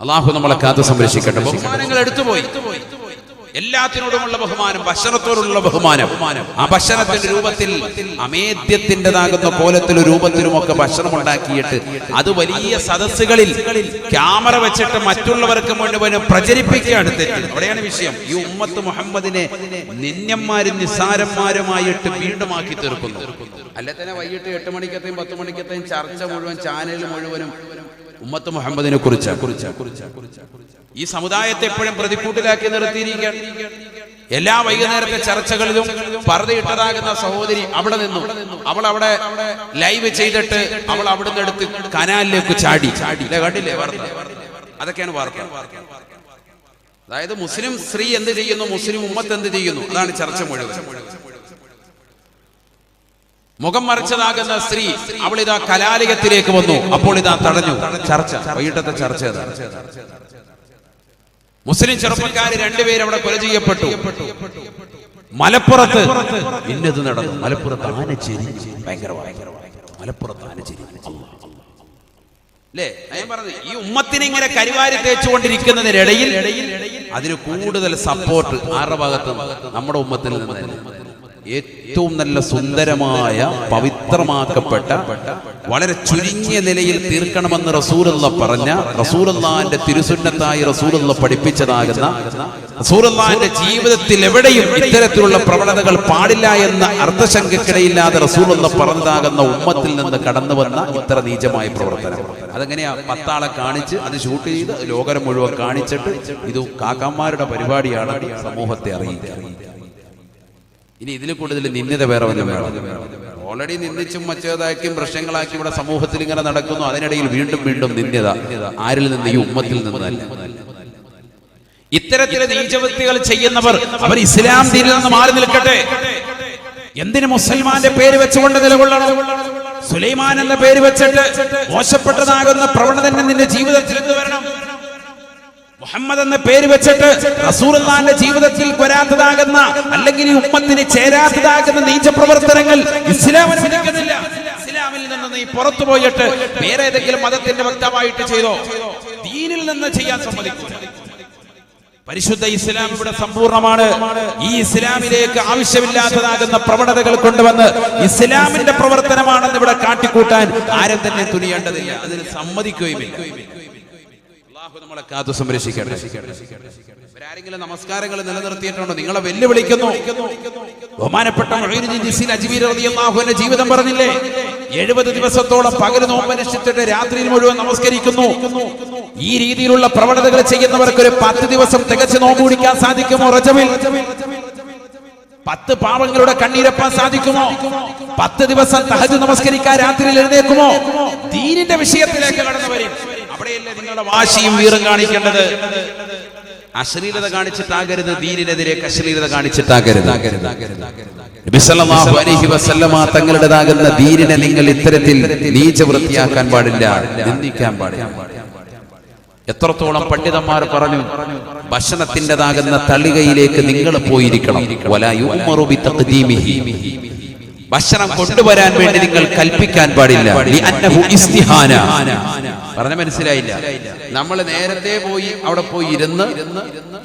അല്ലാഹു നമ്മളെ കാത്ത് സംരക്ഷിക്കട്ടെ. ബഹുമാനങ്ങൾ എടുത്തുപോയി. എല്ലാത്തിനോടുമുള്ള ബഹുമാനം, ഭക്ഷണത്തോടുള്ള ബഹുമാനം, ആ ഭക്ഷണത്തിന്റെ രൂപത്തിൽ അമേദ്യത്തിൻ്റെതാകുന്ന കോലത്തിലും രൂപത്തിലുമൊക്കെ ഭക്ഷണം ഉണ്ടാക്കിയിട്ട് അത് വലിയ സദസ്സുകളിൽ ക്യാമറ വെച്ചിട്ട് മറ്റുള്ളവർക്ക് മുഴുവനും പ്രചരിപ്പിക്കുകയാണ് തെറ്റ്. അവിടെയാണ് വിഷയം. ഈ ഉമ്മത്ത് മുഹമ്മദിനെ നിന്യന്മാരും നിസ്സാരന്മാരുമായിട്ട് വീണ്ടും ആക്കി തീർക്കുന്നു. അല്ലെ തന്നെ വൈകിട്ട് 8 മണിക്കത്തെയും 10 മണിക്കത്തെയും ചർച്ച മുഴുവൻ, ചാനൽ മുഴുവനും ഉമ്മത്ത് മുഹമ്മദിനെ കുറിച്ച്. ഈ സമുദായത്തെ എപ്പോഴും പ്രതിക്കൂട്ടിലാക്കി നിർത്തിയിരിക്കുകയാണ്. എല്ലാ വൈകുന്നേരത്തെ ചർച്ചകളിലും പർദ്ദയിട്ടതാകുന്ന സഹോദരി അവിടെ നിന്നു. അവൾ അവിടെ ലൈവ് ചെയ്തിട്ട് അവൾ അവിടുന്ന് എടുത്ത് കനാലിലേക്ക് ചാടി. കണ്ടില്ലേ വാർത്ത? അതൊക്കെയാണ് വാർത്ത. അതായത് മുസ്ലിം സ്ത്രീ എന്ത് ചെയ്യുന്നു, മുസ്ലിം ഉമ്മത്ത് എന്ത് ചെയ്യുന്നു, അതാണ് ചർച്ച മുഴുവൻ. മുഖം മറിച്ചതാകുന്ന സ്ത്രീ അവളിതാ കലാലയത്തിലേക്ക് വന്നു. അപ്പോൾ ഇതാ തടഞ്ഞു. ചർച്ച, വൈകിട്ടത്തെ ചർച്ച. മുസ്ലിം ചെറുപ്പക്കാര് 2 പേര് അവിടെ കൊല ചെയ്യപ്പെട്ടു. മലപ്പുറത്ത് ഇന്നത് നടന്നു. മലപ്പുറത്ത് ആനച്ചേരി, ഭയങ്കരമായ മലപ്പുറത്ത് ആനച്ചേരി അല്ലേ? ഞാൻ പറഞ്ഞു, ഈ ഉമ്മത്തിനെ ഇങ്ങനെ കരിവാരി തേച്ചുകൊണ്ടിരിക്കുന്നതിനിടയിൽ അതിന് കൂടുതൽ സപ്പോർട്ട് ആരുടെ ഭാഗത്ത്? നമ്മുടെ ഉമ്മത്തിൽ നിന്ന്. ഏറ്റവും നല്ല സുന്ദരമായ പവിത്രമാക്കപ്പെട്ട വളരെ ചുരുങ്ങിയ നിലയിൽ തീർക്കണമെന്ന് റസൂലുള്ള പറഞ്ഞ, റസൂലുള്ളാഹിന്റെ തിരുസുന്നത്തായി റസൂലുള്ള പഠിപ്പിച്ചതാകുന്ന, റസൂലുള്ളാഹിന്റെ ജീവിതത്തിൽ എവിടെയും ഇത്തരത്തിലുള്ള പ്രവണതകൾ പാടില്ല എന്ന അർത്ഥശങ്കക്കിടയില്ലാതെ റസൂലുള്ള പറഞ്ഞതാകുന്ന ഉമ്മത്തിൽ നിന്ന് കടന്നു വന്ന ഇത്ര നീചമായ പ്രവർത്തനം. അതെങ്ങനെയാ? 10 ആളെ കാണിച്ച് അത് ഷൂട്ട് ചെയ്ത് ലോകം മുഴുവൻ കാണിച്ചിട്ട് ഇത് കാക്കന്മാരുടെ പരിപാടിയാണ് സമൂഹത്തെ അറിയിക്കുക. ഇനി ഇതിൽ കൂടുതൽ നിന്ദിത വേറെ വല്ല വേണം? ഓൾറെഡി നിന്ദിച്ചും മറ്റേതാക്കിയും പ്രശ്നങ്ങളാക്കി ഇവിടെ സമൂഹത്തിൽ ഇങ്ങനെ നടക്കുന്നു. അതിനിടയിൽ വീണ്ടും വീണ്ടും നിന്ദിത. ആരിൽ നിന്ന്? ഈ ഉമ്മത്തിൽ നിന്നല്ല. ഇത്തരത്തിലെ നീചവൃത്തികൾ ചെയ്യുന്നവർ അവർ ഇസ്ലാം ദീനിൽ നിന്ന് മാറി നിൽക്കട്ടെ. എന്തിന് മുസൽമാന്റെ പേര് വെച്ചുകൊണ്ട് നിലകൊള്ളണം? സുലൈമാൻ എന്ന പേര് വെച്ചിട്ട് മോശപ്പെട്ടതാകുന്ന പ്രവണത നിന്റെ ജീവിതത്തിൽ എന്ത് വരണം? മുഹമ്മദ് എന്ന പേര് വെച്ചിട്ട് റസൂലുള്ളാഹിന്റെ ജീവിതത്തിൽ വരാത്തതാകുന്ന, അല്ലെങ്കിൽ ഈ ഉമ്മത്തിന് ചേരാത്തതാകുന്ന നീച പ്രവർത്തനങ്ങൾ ഇസ്ലാം അനുവദിക്കുന്നില്ല. ഇസ്ലാമിൽ നിന്ന് നീ പുറത്തു പോയിട്ട് വേറെ ഏതെങ്കിലും മതത്തിന്റെ വക്താവായിട്ട് ചെയ്തോ, ദീനിൽ നിന്ന് ചെയ്യാൻ സമ്മതിക്കില്ല. പരിശുദ്ധ ഇസ്ലാം ഇവിടെ സമ്പൂർണ്ണമാണ്. ഈ ഇസ്ലാമിലേക്ക് ആവശ്യമില്ലാത്തതാകുന്ന പ്രവണതകൾ കൊണ്ടുവന്ന് ഇസ്ലാമിന്റെ പ്രവർത്തനമാണെന്ന് ഇവിടെ കാട്ടിക്കൂട്ടാൻ ആരും തന്നെ തുനിയേണ്ടതില്ല. അതിന് സമ്മതിക്കുകയുമില്ല. നമ്മളെ കാത്തു സംരക്ഷിക്കട്ടെ. ആരെങ്കിലും നമസ്കാരങ്ങൾ നിലനിർത്തിയിട്ടുണ്ടോ? നിങ്ങളെ വെല്ലുവിളിക്കുന്നു. ബഹുമാനപ്പെട്ട മുഈനുദ്ദീൻ ജിസ്സി അജ്മീരി റളിയല്ലാഹു അൻഹു ജീവിതം പറഞ്ഞില്ലേ, 70 ദിവസത്തോളം പകൽ നോമ്പ് അനുഷ്ഠിച്ചിട്ട് രാത്രിയിൽ മുഴുവൻ നമസ്കരിക്കുന്നു. ഈ രീതിയിലുള്ള പ്രവണതകൾ ചെയ്യുന്നവർക്ക് ഒരു 10 ദിവസം തികച്ച് നോമ്പ് പിടിക്കാൻ സാധിക്കുമോ? റജബിൽ 10 പാവങ്ങളുടെ കണ്ണീരപ്പാൻ സാധിക്കുമോ? 10 ദിവസം തഹജ്ജുദ് നമസ്കരിക്കാൻ രാത്രിയിൽ എഴുന്നേൽക്കുമോ? ദീനിന്റെ വിഷയത്തിലേക്ക് കടന്നു വരും. അവിടെയല്ലേ നിങ്ങളുടെ വാശിയും വീറും കാണിക്കേണ്ടത്. അശ്ലീലത കാണിച്ചിട്ടാകരുത്, ദീനിനെതിരെ അശ്ലീലത കാണിച്ചിട്ടാകരുത്. നബി സല്ലല്ലാഹു അലൈഹി വസല്ലമ തങ്ങളുടേതാകുന്ന ദീനിനെ നിങ്ങൾ ഇത്തരത്തിൽ നീചവൃത്തിയാക്കാൻ പാടില്ല, നിന്ദിക്കാൻ പാടില്ല. എത്രത്തോളം പണ്ഡിതന്മാർ പറഞ്ഞു, ഭക്ഷണത്തിൻ്റെതാകുന്ന തളികയിലേക്ക് നിങ്ങൾ പോയിരിക്കണം. വലാ യുഅ്മറു ബിതഖ്ദീമിഹി, ഭക്ഷണം കൊണ്ടുവരാൻ വേണ്ടി നിങ്ങൾ കൽപ്പിക്കാൻ പാടില്ല. ലിഅന്നഹു ഇസ്തിഹാന. പറഞ്ഞ മനസ്സിലായില്ല? നമ്മൾ നേരത്തെ പോയി അവിടെ പോയി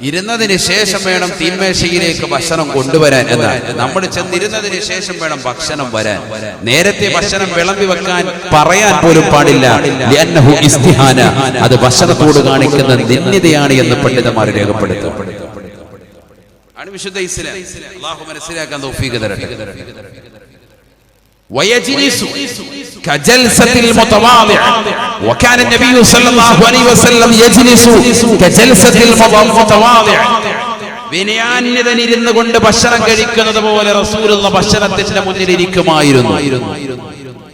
ഇരുന്നതിന് ശേഷം വേണം തീന്മേശയിലേക്ക് ഭക്ഷണം കൊണ്ടുവരാൻ എന്നാണ്. നമ്മൾ ചെന്നിരുന്നതിന് ശേഷം വേണം ഭക്ഷണം വരാൻ. നേരത്തെ ഭക്ഷണം വിളമ്പി വെക്കാൻ പറയാൻ പോലും പാടില്ല. ലിഅന്നഹു ഇസ്തിഹാന, അത് ഭക്ഷണത്തോട് കാണിക്കുന്ന നിന്ദ്യതയാണ് എന്ന് പണ്ഡിതന്മാർ രേഖപ്പെടുത്തും. ആണ് വിശുദ്ധ ഇസ്ലാം. അല്ലാഹു മനസ്സിലാക്കാൻ തൗഫീഖ് തരട്ടെ. ويجلس كجلسة المتواضع وكان النبي صلى الله عليه وسلم يجلس كجلسة المتواضع. വിനയാന്യതനിരുന്നു കൊണ്ട് ഭക്ഷണം കഴിക്കുന്നത് പോലെ റസൂലുള്ള ഭക്ഷണത്തിന്റെ മുന്നിൽ ഇരിക്കുമായിരുന്നു.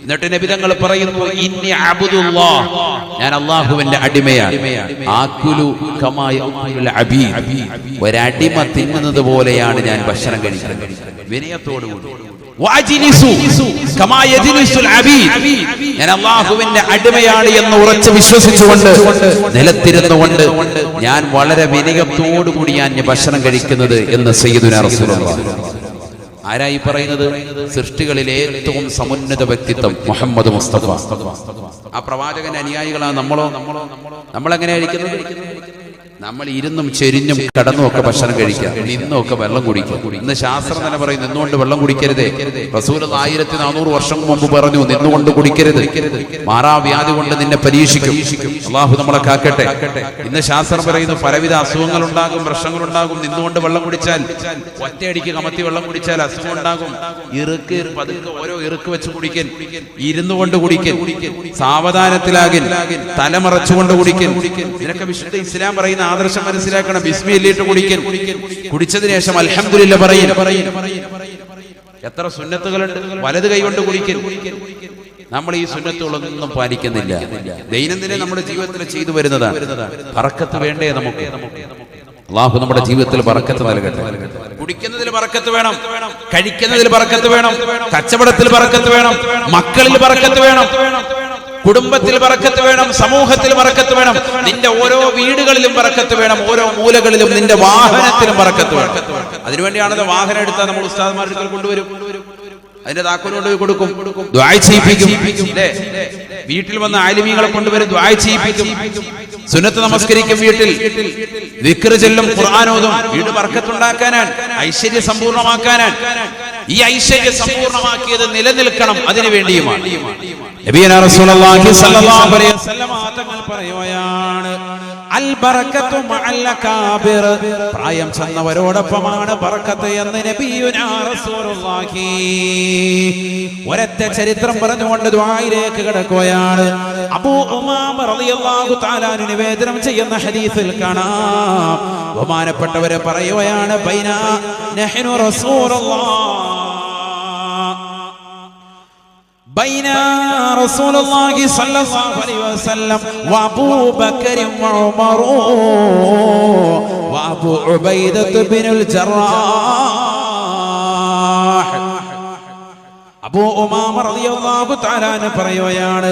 എന്നിട്ട് നബി തങ്ങൾ പറയുന്നു, ഇന്നി അബ്ദുല്ലാഹ്, ഞാൻ അല്ലാഹുവിന്റെ അടിമയാണ്. ആകുലു കമാ യഅകുലുൽ അബീദ്, ഒരടിമ തിന്നുന്നത് പോലെയാണ് ഞാൻ ഭക്ഷണം കഴിക്കുന്നത്. വിനയത്തോടുകൂടി. ഞാൻ അല്ലാഹുവിന്റെ അടിമയാണ് എന്ന് ഉറച്ചു വിശ്വസിച്ചുകൊണ്ട് നിലത്തിരുന്നുകൊണ്ട് ഞാൻ വളരെ വിനയത്തോടുകൂടി ഞാൻ ഭക്ഷണം കഴിക്കുന്നത് എന്ന് സയ്യിദുനാ റസൂലുള്ളാഹി. ആരായി പറയുന്നത്? സൃഷ്ടികളിലെ ഏറ്റവും സമുന്നത വ്യക്തിത്വം മുഹമ്മദ് മുസ്തഫ. ആ പ്രവാചകന്റെ അനുയായികളാണ് നമ്മളോ? നമ്മളെങ്ങനെയാ കഴിക്കുന്നത്? നമ്മൾ ഇരുന്നും ചെരിഞ്ഞും കടന്നും ഒക്കെ ഭക്ഷണം കഴിക്കാം, നിന്നും ഒക്കെ വെള്ളം കുടിക്കാം. ഇന്ന് ശാസ്ത്രം തന്നെ പറയും നിന്നുകൊണ്ട് വെള്ളം കുടിക്കരുതേ. റസൂൽ 1400 വർഷം മുമ്പ് പറഞ്ഞു നിന്നുകൊണ്ട് കുടിക്കരുത്, മാറാവ്യാധി കൊണ്ട് നിന്നെ പരീക്ഷിക്കും. അല്ലാഹു നമ്മളെ കാക്കട്ടെ. ഇന്ന് ശാസ്ത്രം പറയുന്നു പലവിധ അസുഖങ്ങൾ ഉണ്ടാകും, പ്രശ്നങ്ങളുണ്ടാകും. നിന്നുകൊണ്ട് വെള്ളം കുടിച്ചാൽ, ഒറ്റയടിക്ക് കമത്തി വെള്ളം കുടിച്ചാൽ അസുഖം ഉണ്ടാകും. പതുക്കെ ഓരോ ഇറുക്ക് വെച്ച് കുടിക്കൻ, ഇരുന്നു കൊണ്ട് കുടിക്കൻ, സാവധാനത്തിലാകിൻ, തലമറച്ചുകൊണ്ട് കുടിക്കൻ. ഇതിനൊക്കെ വിശുദ്ധ ഇസ്ലാം പറയുന്ന ആദർശം മനസ്സിലാക്കണം. ബിസ്മില്ലിട്ട് കുടിക്കൻ, കുടിച്ചതിന് ശേഷം അൽഹംദുലില്ലാ പറയും. എത്ര സുന്നത്തുകളുണ്ട്. വലത് കൈ കൊണ്ട് കുടിക്കൻ. നമ്മൾ ഈ സുന്നത്തുകളൊന്നും പാലിക്കുന്നില്ല. ദൈനംദിനം നമ്മുടെ ജീവിതത്തിൽ ചെയ്തു വരുന്നതാണ്. ബറക്കത്ത് വേണ്ടേ നമുക്ക്? അല്ലാഹു നമ്മുടെ ജീവിതത്തിൽ ബറക്കത്ത് നൽകട്ടെ. കുടിക്കുന്നതിൽ ബറക്കത്ത് വേണം, കഴിക്കുന്നതിൽ ബറക്കത്ത് വേണം, കച്ചവടത്തിൽ ബറക്കത്ത് വേണം, മക്കളിൽ ബറക്കത്ത് വേണം, കുടുംബത്തിൽ ബറക്കത്ത് വേണം, സമൂഹത്തിൽ ബറക്കത്ത് വേണം, നിന്റെ ഓരോ വീടുകളിലും ബറക്കത്ത് വേണം, ഓരോ മൂലകളിലും, നിന്റെ വാഹനത്തിലും ബറക്കത്ത് വേണം. അതിനുവേണ്ടിയാണത് വാഹനം എടുത്താൽ നമ്മൾ ഉസ്താദ്മാരുടെ കൊണ്ടുവരും, അതിന്റെ താക്കോൽ കൊണ്ടുപോയി കൊടുക്കും, ദുആ ചെയ്യിപ്പിക്കും. വീട്ടിൽ വന്ന ആലിമീങ്ങളെ കൊണ്ടുവരും, ദുആ ചെയ്യിപ്പിക്കും. സുന്നത്ത് നമസ്കരിക്കും, വീട്ടിൽ ദിക്ർ ചൊല്ലും, ഖുർആൻ ഓതും. വീട് ബർക്കത്തുണ്ടാക്കാനാണ്, ഐശ്വര്യ സമ്പൂർണ്ണമാക്കാനാണ്. ഈ ഐശ്വര്യം സമ്പൂർണ്ണമാക്കിയത് നിലനിൽക്കണം, അതിനു വേണ്ടിയുമാണ്. നബിയനാ റസൂലുള്ളാഹി സ്വല്ലല്ലാഹു അലൈഹി വസല്ലം തങ്ങൾ പറയുകയാണ്, അൽ ബറക്കത്തു മഅൽ അകാബിർ, പ്രായം ചെന്നവരോടൊപ്പമാണ് ബറക്കത്ത് എന്ന് നബിയുനാ റസൂലുള്ളാഹി. ഒരൊറ്റ ചരിത്രം പറഞ്ഞുകൊണ്ട് ദുആയിലേക്ക് കടക്കുകയാണ്. അബൂ ഉമാമ റളിയല്ലാഹു തആല നിവേദനം ചെയ്യുന്ന ഹദീസിൽ കാണാം, ബഹുമാനപ്പെട്ടവരെ പറയുകയാണ്, ബൈന നഹ്നു റസൂലുള്ളാഹ് بين رسول الله صلى الله عليه وسلم وابو بكر وعمر وابو عبيدة بن الجراح. അബൂ ഉമാമ റളിയല്ലാഹു തആല പറയുകയാണ്,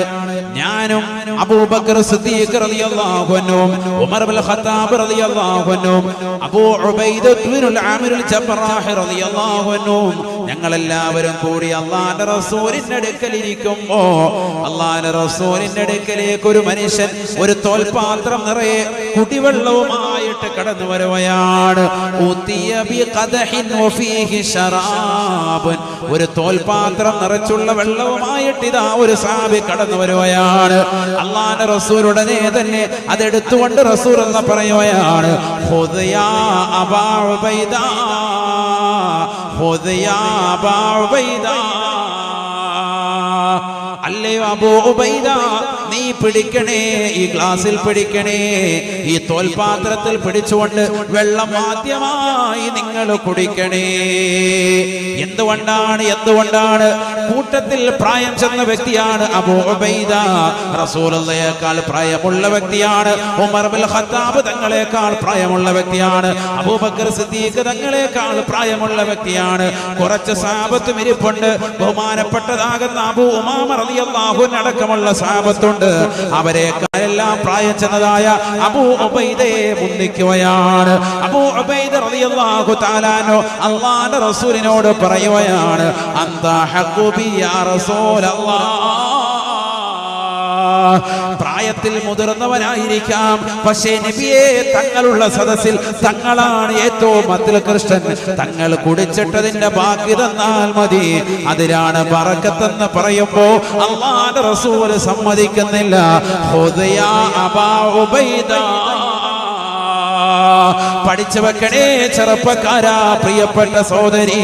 ഞാനും അബൂബക്കർ സിദ്ദീഖ് റളിയല്ലാഹു അൻഹു, ഉമർ ഇബ്നുൽ ഖത്താബ് റളിയല്ലാഹു അൻഹു, അബൂ ഉബൈദ ഇബ്നുൽ ആമിർ അൽ ജബ്റാഹ് റളിയല്ലാഹു അൻഹു, ഞങ്ങളെല്ലാവരും കൂടി അല്ലാഹുവിന്റെ റസൂലിന്റെ അടുക്കൽ ഇരിക്കുമ്പോൾ അല്ലാഹുവിന്റെ റസൂലിന്റെ അടുക്കലേക്ക് ഒരു മനുഷ്യൻ ഒരു തോൽപാത്രം നിറയെ കുടിവെള്ളവുമായിട്ട് കടന്നു വരുകയാണ്. ഉതിയ ബിഖദഹിൻ വഫീഹി ശറാബ്, ഒരു തോൽപാത്രം നിറച്ചുള്ള വെള്ളവുമായിട്ട് ഇതാ ഒരു സഹാബി കടന്നു വരുകയാണ്. അല്ലാഹുവിന്റെ റസൂൽ ഉടനെ തന്നെ അതെടുത്തുകൊണ്ട് റസൂൽ എന്ന് പറയുകയാണ്, ഖുദ് യാ അബാ ഉബൈദ, ഖുദ് യാ അബാ ഉബൈദ, അല്ലയോ അബൂ ഉബൈദ, നീ പിടിക്കണേ, ഈ ഗ്ലാസിൽ പിടിക്കണേ, ഈ തോൽപാത്രത്തിൽ പിടിച്ചുകൊണ്ട് വെള്ളം ആദ്യമായി നിങ്ങൾ കുടിക്കണേ. എന്തുകൊണ്ടാണ് കൂട്ടത്തിൽ പ്രായം ചെന്ന വ്യക്തിയാണ് അബൂ ഉബൈദ, റസൂലുള്ളാഹിയേക്കാൾ പ്രായമുള്ള വ്യക്തിയാണ്, ഉമർ ഇബ്നുൽ ഖത്താബ് തങ്ങളെക്കാൾ പ്രായമുള്ള വ്യക്തിയാണ്, അബൂബക്കർ സിദ്ദീഖ് തങ്ങളെക്കാൾ പ്രായമുള്ള വ്യക്തിയാണ്. കുറച്ച് സഹാബത്തും ഇരിപ്പുണ്ട്, ബഹുമാനപ്പെട്ടതാകുന്ന അബൂ ഉമാമ റളിയല്ലാഹു അൻഹു അടക്കമുള്ള സഹാബത്തുണ്ട്. കൊണ്ട് അവരെക്കാളെല്ലാം പ്രായം ചെന്നതായ അബൂ ഉബൈദയെ മുന്നിക്കുകയാണ്. അബൂ ഉബൈദ റളിയല്ലാഹു തആല അൻഹു അല്ലാഹുവിന്റെ റസൂലിനോട് പറയുകയാണ്, അന്താ ഹഖ്ഖു ബി യാ റസൂലല്ലാഹ്. പ്രായത്തിൽ മുതിർന്നവനായിരിക്കാം, പക്ഷേ നബിയെ തങ്ങളുള്ള സദസ്സിൽ തങ്ങളാണ് ഏറ്റവും അത്യുത്കൃഷ്ടൻ. തങ്ങൾ കുടിച്ചിട്ടതിന്റെ ബാക്കി തന്നാൽ മതി, അതിലാണ് ബറക്കത്തെന്ന് പറയുമ്പോ അല്ലാഹുവിന്റെ റസൂൽ സമ്മതിക്കുന്നില്ല. ഖുദയാ അബാ ഉബൈദ, പഠിച്ചു വെക്കണേ ചെറുപ്പക്കാരാ, പ്രിയപ്പെട്ട സഹോദരി,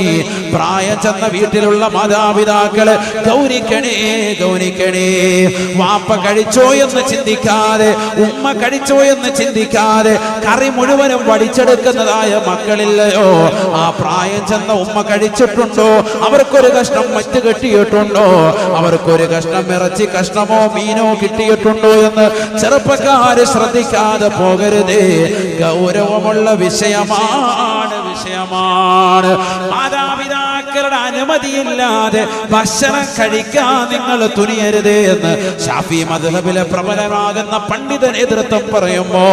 പ്രായം ചെന്ന വീട്ടിലുള്ള മാതാപിതാക്കള് ഗൗനിക്കണേ, ഗൗനിക്കണേ. വാപ്പ കഴിച്ചോ എന്ന് ചിന്തിക്കാതെ, ഉമ്മ കഴിച്ചോ എന്ന് ചിന്തിക്കാതെ കറി മുഴുവനും വടിച്ചെടുക്കുന്നതായ മക്കളില്ലയോ? ആ പ്രായം ചെന്ന ഉമ്മ കഴിച്ചിട്ടുണ്ടോ? അവർക്കൊരു കഷ്ണം മറ്റ് കെട്ടിയിട്ടുണ്ടോ? അവർക്കൊരു കഷ്ണം ഇറച്ചി കഷ്ണമോ മീനോ കിട്ടിയിട്ടുണ്ടോ എന്ന് ചെറുപ്പക്കാര് ശ്രദ്ധിക്കാതെ പോകരുതേ. ഗൗരവമുള്ള വിഷയമാണ്, വിഷയമാണ്. മാതാപിതാക്കളുടെ അനുമതിയില്ലാതെ ഭക്ഷണം കഴിക്കാൻ നിങ്ങൾ തുനിയരുതേ എന്ന് ശാഫി മദ്ഹബിലെ പ്രബലമാകുന്ന പണ്ഡിത നേതൃത്വം പറയുമ്പോ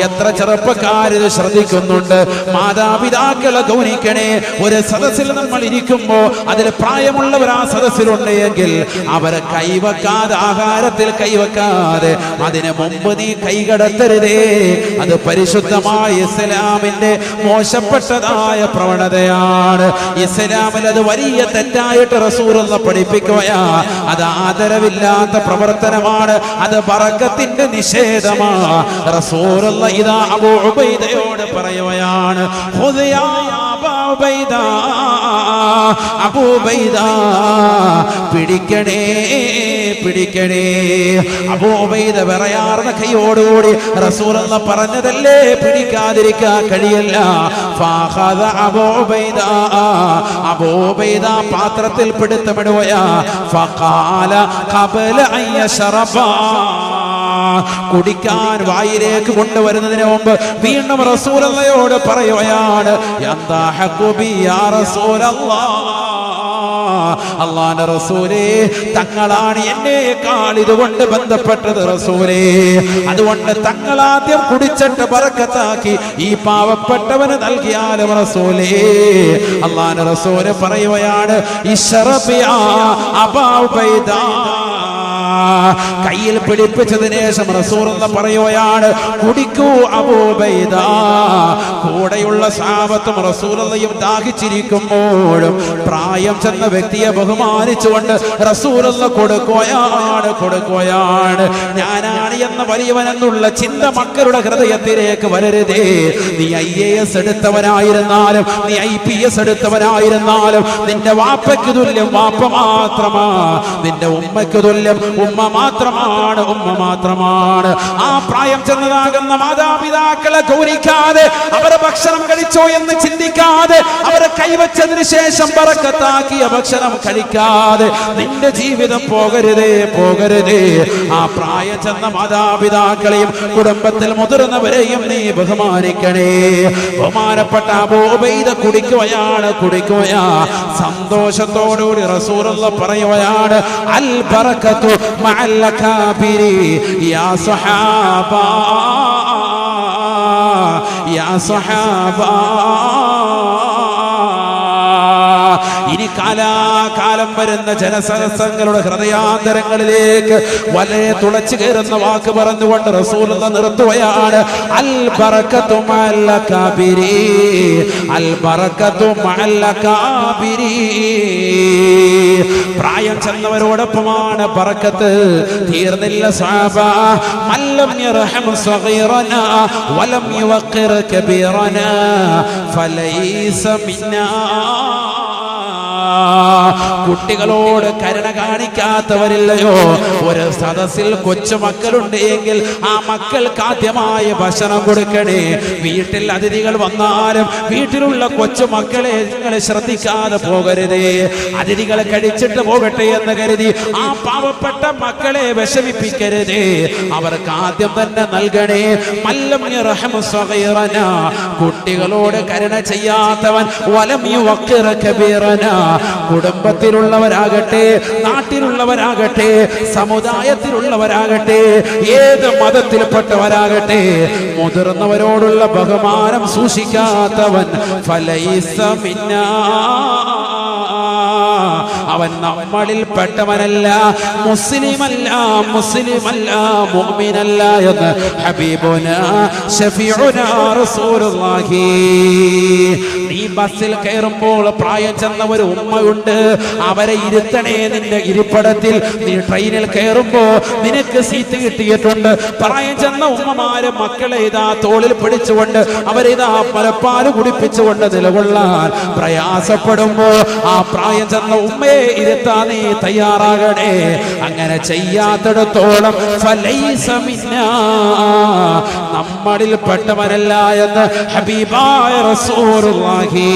എത്ര ചെറുപ്പക്കാരിത് ശ്രദ്ധിക്കുന്നുണ്ട്? മാതാപിതാക്കളെ ഗൗനിക്കണേ. ഒരു സദസ്സിൽ നമ്മൾ ഇരിക്കുമ്പോ അതിൽ പ്രായമുള്ളവർ ആ സദസ്സിലുണ്ടെങ്കിൽ അവരെ കൈവെക്കാതെ, ആഹാരത്തിൽ കൈവെക്കാതെ അതിന് മുമ്പ് നീ കൈകടത്തരുതേ. അത് പരിശുദ്ധമായ ഇസ്ലാമിന്റെ മോശപ്പെട്ടതായ പ്രവണതയാണ്. ഇസ്ലാമിൽ അത് വലിയ തെറ്റായിട്ട് റസൂലുള്ള പഠിപ്പിക്കുകയാ. അത് ആദരവില്ലാത്ത പ്രവർത്തനമാണ്, അത് ബറക്കത്തിന്റെ നിഷേധമാണ്. റസൂലുള്ള ഇതാ അബൂ ഉബൈദയോട് പറയുകയാണ്, ഖുദയാ അബൂ ഉബൈദ, അബൂ ഉബൈദ പിടിക്കണേ, പിടിക്കണേ. അബൂ ഉബൈദ വിറയാർന്ന കൈയോടുകൂടി റസൂലുള്ള പറഞ്ഞതല്ലേ, പിടിക്കാതിരിക്കാൻ കഴിയില്ല. ഫഅഖദ അബൂ ഉബൈദ, അബൂ ഉബൈദ പാത്രത്തിൽ പിടുത്തമിടുകയാ. ഫഖാല ഖബല അൻ യശ്റബ, കുടിക്കാൻ വായിലേക്ക് കൊണ്ടുവരുന്നതിന് മുമ്പ് വീണ്ടും റസൂലുള്ളയോട് പറയുകയാണ്, യന്താ ഹഖ്ഖു ബി യാ റസൂലല്ലാഹ്, അല്ലാഹുവിന്റെ റസൂലേ, തങ്ങളാണ് എന്നേക്കാൾ ഇതുകൊണ്ട് ബന്ധപ്പെട്ടത് റസൂലേ. അതുകൊണ്ട് തങ്ങൾ ആദ്യം കുടിച്ചിട്ട് ബറക്കത്താക്കി ഈ പാവപ്പെട്ടവന് നൽകിയാലും റസൂലേ. അല്ലാഹുവിന്റെ റസൂല് പറയുകയാണ്, ഇശ്റബ് യാ അബാ ഉബൈദ. കയ്യിൽ പിടിപ്പിച്ചതിന് ശേഷം റസൂലുള്ള പറയുകയാണ്, കുടിക്കൂ അബൂ ഉബൈദ. കൂടെയുള്ള സഹാബത്തും റസൂലുള്ളയും ദാഹിച്ചിരിക്കുമ്പോഴും പ്രായം ചെന്ന വ്യക്തിയെ ബഹുമാനിച്ചുകൊണ്ട് റസൂലുള്ള കൊടുക്കുകയാണ്, കൊടുക്കുകയാണ്. ഞാനാണ് എന്ന വലിയവനെന്നുള്ള ചിന്ത മക്കളുടെ ഹൃദയത്തിലേക്ക് വരരുതേ. നീ IAS എടുത്തവനായിരുന്നാലും, നീ IPS എടുത്തവനായിരുന്നാലും, നിന്റെ വാപ്പയ്ക്ക് തുല്യം വാപ്പ മാത്രമാ, നിന്റെ ഉമ്മയ്ക്ക് തുല്യം ഉമ്മ മാത്രമാണ്, ഉമ്മ മാത്രമാണ്. ആ പ്രായം ചെന്നതാകുന്ന മാതാപിതാക്കളെ ഗൗനിക്കാതെ, അവരെ ഭക്ഷണം കഴിച്ചോ എന്ന് ചിന്തിക്കാതെ, അവരെ കൈവച്ചതിന് ശേഷം ബറക്കത്താക്കിയ ഭക്ഷണം കഴിക്കാതെ നിന്റെ ജീവിതം പോകരുതേ, പോകരുതേ. ആ പ്രായം ചെന്ന മാതാപിതാക്കളെയും കുടുംബത്തിൽ മുതിർന്നവരെയും നീ ബഹുമാനിക്കണേ. ബഹുമാനപ്പെട്ട അബൂ ഉബൈദ കുടിക്കുകയാണ്, കുടിക്കുകയാ. സന്തോഷത്തോടുകൂടി റസൂലുള്ള പറയുകയാണ്, അൽ ബറകത്തു മഅൽ അകാബിരി യാ സ്വഹാബ, യാ സ്വഹാബ. ഇനി കാലാകാലം വരുന്ന ജനസഹസ്രങ്ങളുടെ ഹൃദയാന്തരങ്ങളിലേക്ക് വളരെ തുളച്ചു കയറുന്ന വാക്ക് പറഞ്ഞുകൊണ്ട് റസൂലുള്ള നിർത്തുകയാണ്, അൽ ബറകത്തു മഅൽ അകാബിരി, അൽ ബറകത്തു മഅൽ അകാബിരി. പ്രായം ചെന്നവരോടൊപ്പമാണ് ബറക്കത്ത്. തീർന്നില്ല സഹാബ. മല്ലം യർഹം സഗീറനാ വലം യുവഖിർ കബീറനാ ഫലൈസ മിന്നാ. കുട്ടികളോട് കരുണ കാണിക്കാത്തവരില്ലയോ? ഒരു സദസ്സിൽ കൊച്ചു മക്കളുണ്ട് എങ്കിൽ ആ മക്കൾക്ക് ആദ്യമായ ഭക്ഷണം കൊടുക്കണേ. വീട്ടിൽ അതിഥികൾ വന്നാലും വീട്ടിലുള്ള കൊച്ചു മക്കളെ നിങ്ങൾ ശ്രദ്ധിക്കാതെ പോകരുതേ. അതിഥികളെ കഴിച്ചിട്ട് പോകട്ടെ എന്ന് കരുതി ആ പാവപ്പെട്ട മക്കളെ വിഷമിപ്പിക്കരുതേ. അവർക്ക് ആദ്യം തന്നെ നൽകണേ. മല്ലം യർഹം സഗീറനാ, കുട്ടികളോട് കരുണ ചെയ്യാത്തവൻ, വലം യുവഖിർ കബീറനാ, കുടുംബത്തിലുള്ളവരാകട്ടെ, നാട്ടിലുള്ളവരാകട്ടെ, സമുദായത്തിലുള്ളവരാകട്ടെ, ഏത് മതത്തിൽപ്പെട്ടവരാകട്ടെ, മുതിർന്നവരോടുള്ള ബഹുമാനം സൂക്ഷിക്കാത്തവൻ ഫലൈസ മിന്നാ, അവൻ നമ്മളിൽ പെട്ടവനല്ല, മുസ്ലിമല്ല, മുഅ്മിനല്ല എന്ന് ഹബീബുനാ ശഫീഉനാ റസൂലുള്ളാഹി. നീ ബസ്സിൽ കയറുമ്പോൾ പ്രായം ചെന്ന ഒരു ഉമ്മയുണ്ട്, അവരെ ഇരുത്തണേ നിന്റെ ഇരിപ്പിടത്തിൽ. നീ ട്രെയിനിൽ കയറുമ്പോ നിനക്ക് സീറ്റ് കിട്ടിയിട്ടുണ്ട്. പ്രായം ചെന്ന ഉമ്മമാര് മക്കളെ ഇതാ തോളിൽ പിടിച്ചുകൊണ്ട് അവരിതാ മുലപ്പാല് കുടിപ്പിച്ചുകൊണ്ട് നിലകൊള്ളാൻ പ്രയാസപ്പെടുമ്പോ ആ പ്രായം ചെന്ന ഉമ്മയെ ഇരുത്താൻ നീ തയ്യാറാകണേ. അങ്ങനെ ചെയ്യാത്തിടത്തോളം ഫലൈസ മിന്നാ, നമ്മളിൽ പെട്ടവനല്ല എന്ന് ഹബീബായ റസൂലുള്ളാഹി.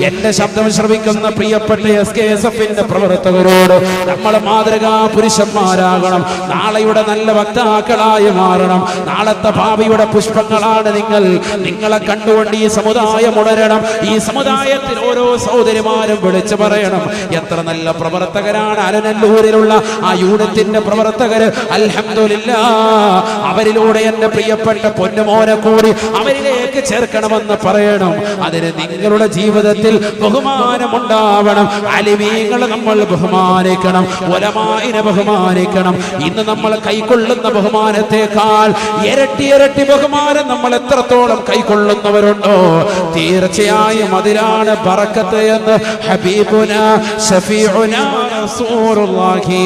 എന്റെ ശബ്ദം ശ്രവിക്കുന്ന പ്രിയപ്പെട്ട SKSFന്റെ പ്രവർത്തകരോട് നമ്മൾ മാതൃകാ പുരുഷന്മാരാകണം. നാളെയുടെ നല്ല വക്താക്കളായി മാറണം. നാളത്തെ ഭാവിയുടെ പുഷ്പങ്ങളാണ് നിങ്ങൾ. നിങ്ങളെ കണ്ടുകൊണ്ട് ഈ സമുദായം ഉണരണം. ഈ സമുദായത്തിൽ ഓരോ സഹോദരിമാരും വിളിച്ചു പറയണം, എത്ര നല്ല പ്രവർത്തകരാണ് അലനല്ലൂരിലുള്ള ആ യൂണിറ്റിന്റെ പ്രവർത്തകര്. അൽഹംദുലില്ലാഹ്, അവരിലൂടെ എന്റെ പ്രിയപ്പെട്ട പൊന്നുമോനെ കൂടി അവരിലേക്ക് ചേർക്കണമെന്ന് പറയണം. അതിന് നിങ്ങളുടെ ജീവിതത്തിൽ ബഹുമാനമുണ്ടാവണം. അലിമീങ്ങളെ നമ്മൾ ബഹുമാനിക്കണം, ഉലമാഇനെ ബഹുമാനിക്കണം. ഇന്ന് നമ്മൾ കൈക്കൊള്ളുന്ന ബഹുമാനത്തെക്കാൾ ഇരട്ടി ഇരട്ടി ബഹുമാനം നമ്മൾ എത്രത്തോളം കൈക്കൊള്ളുന്നവരുണ്ടോ തീർച്ചയായും അതിലാണ് ബറക്കത്ത് എന്ന് ഹബീബുനാ ശഫീഉനാ റസൂലുള്ളാഹി.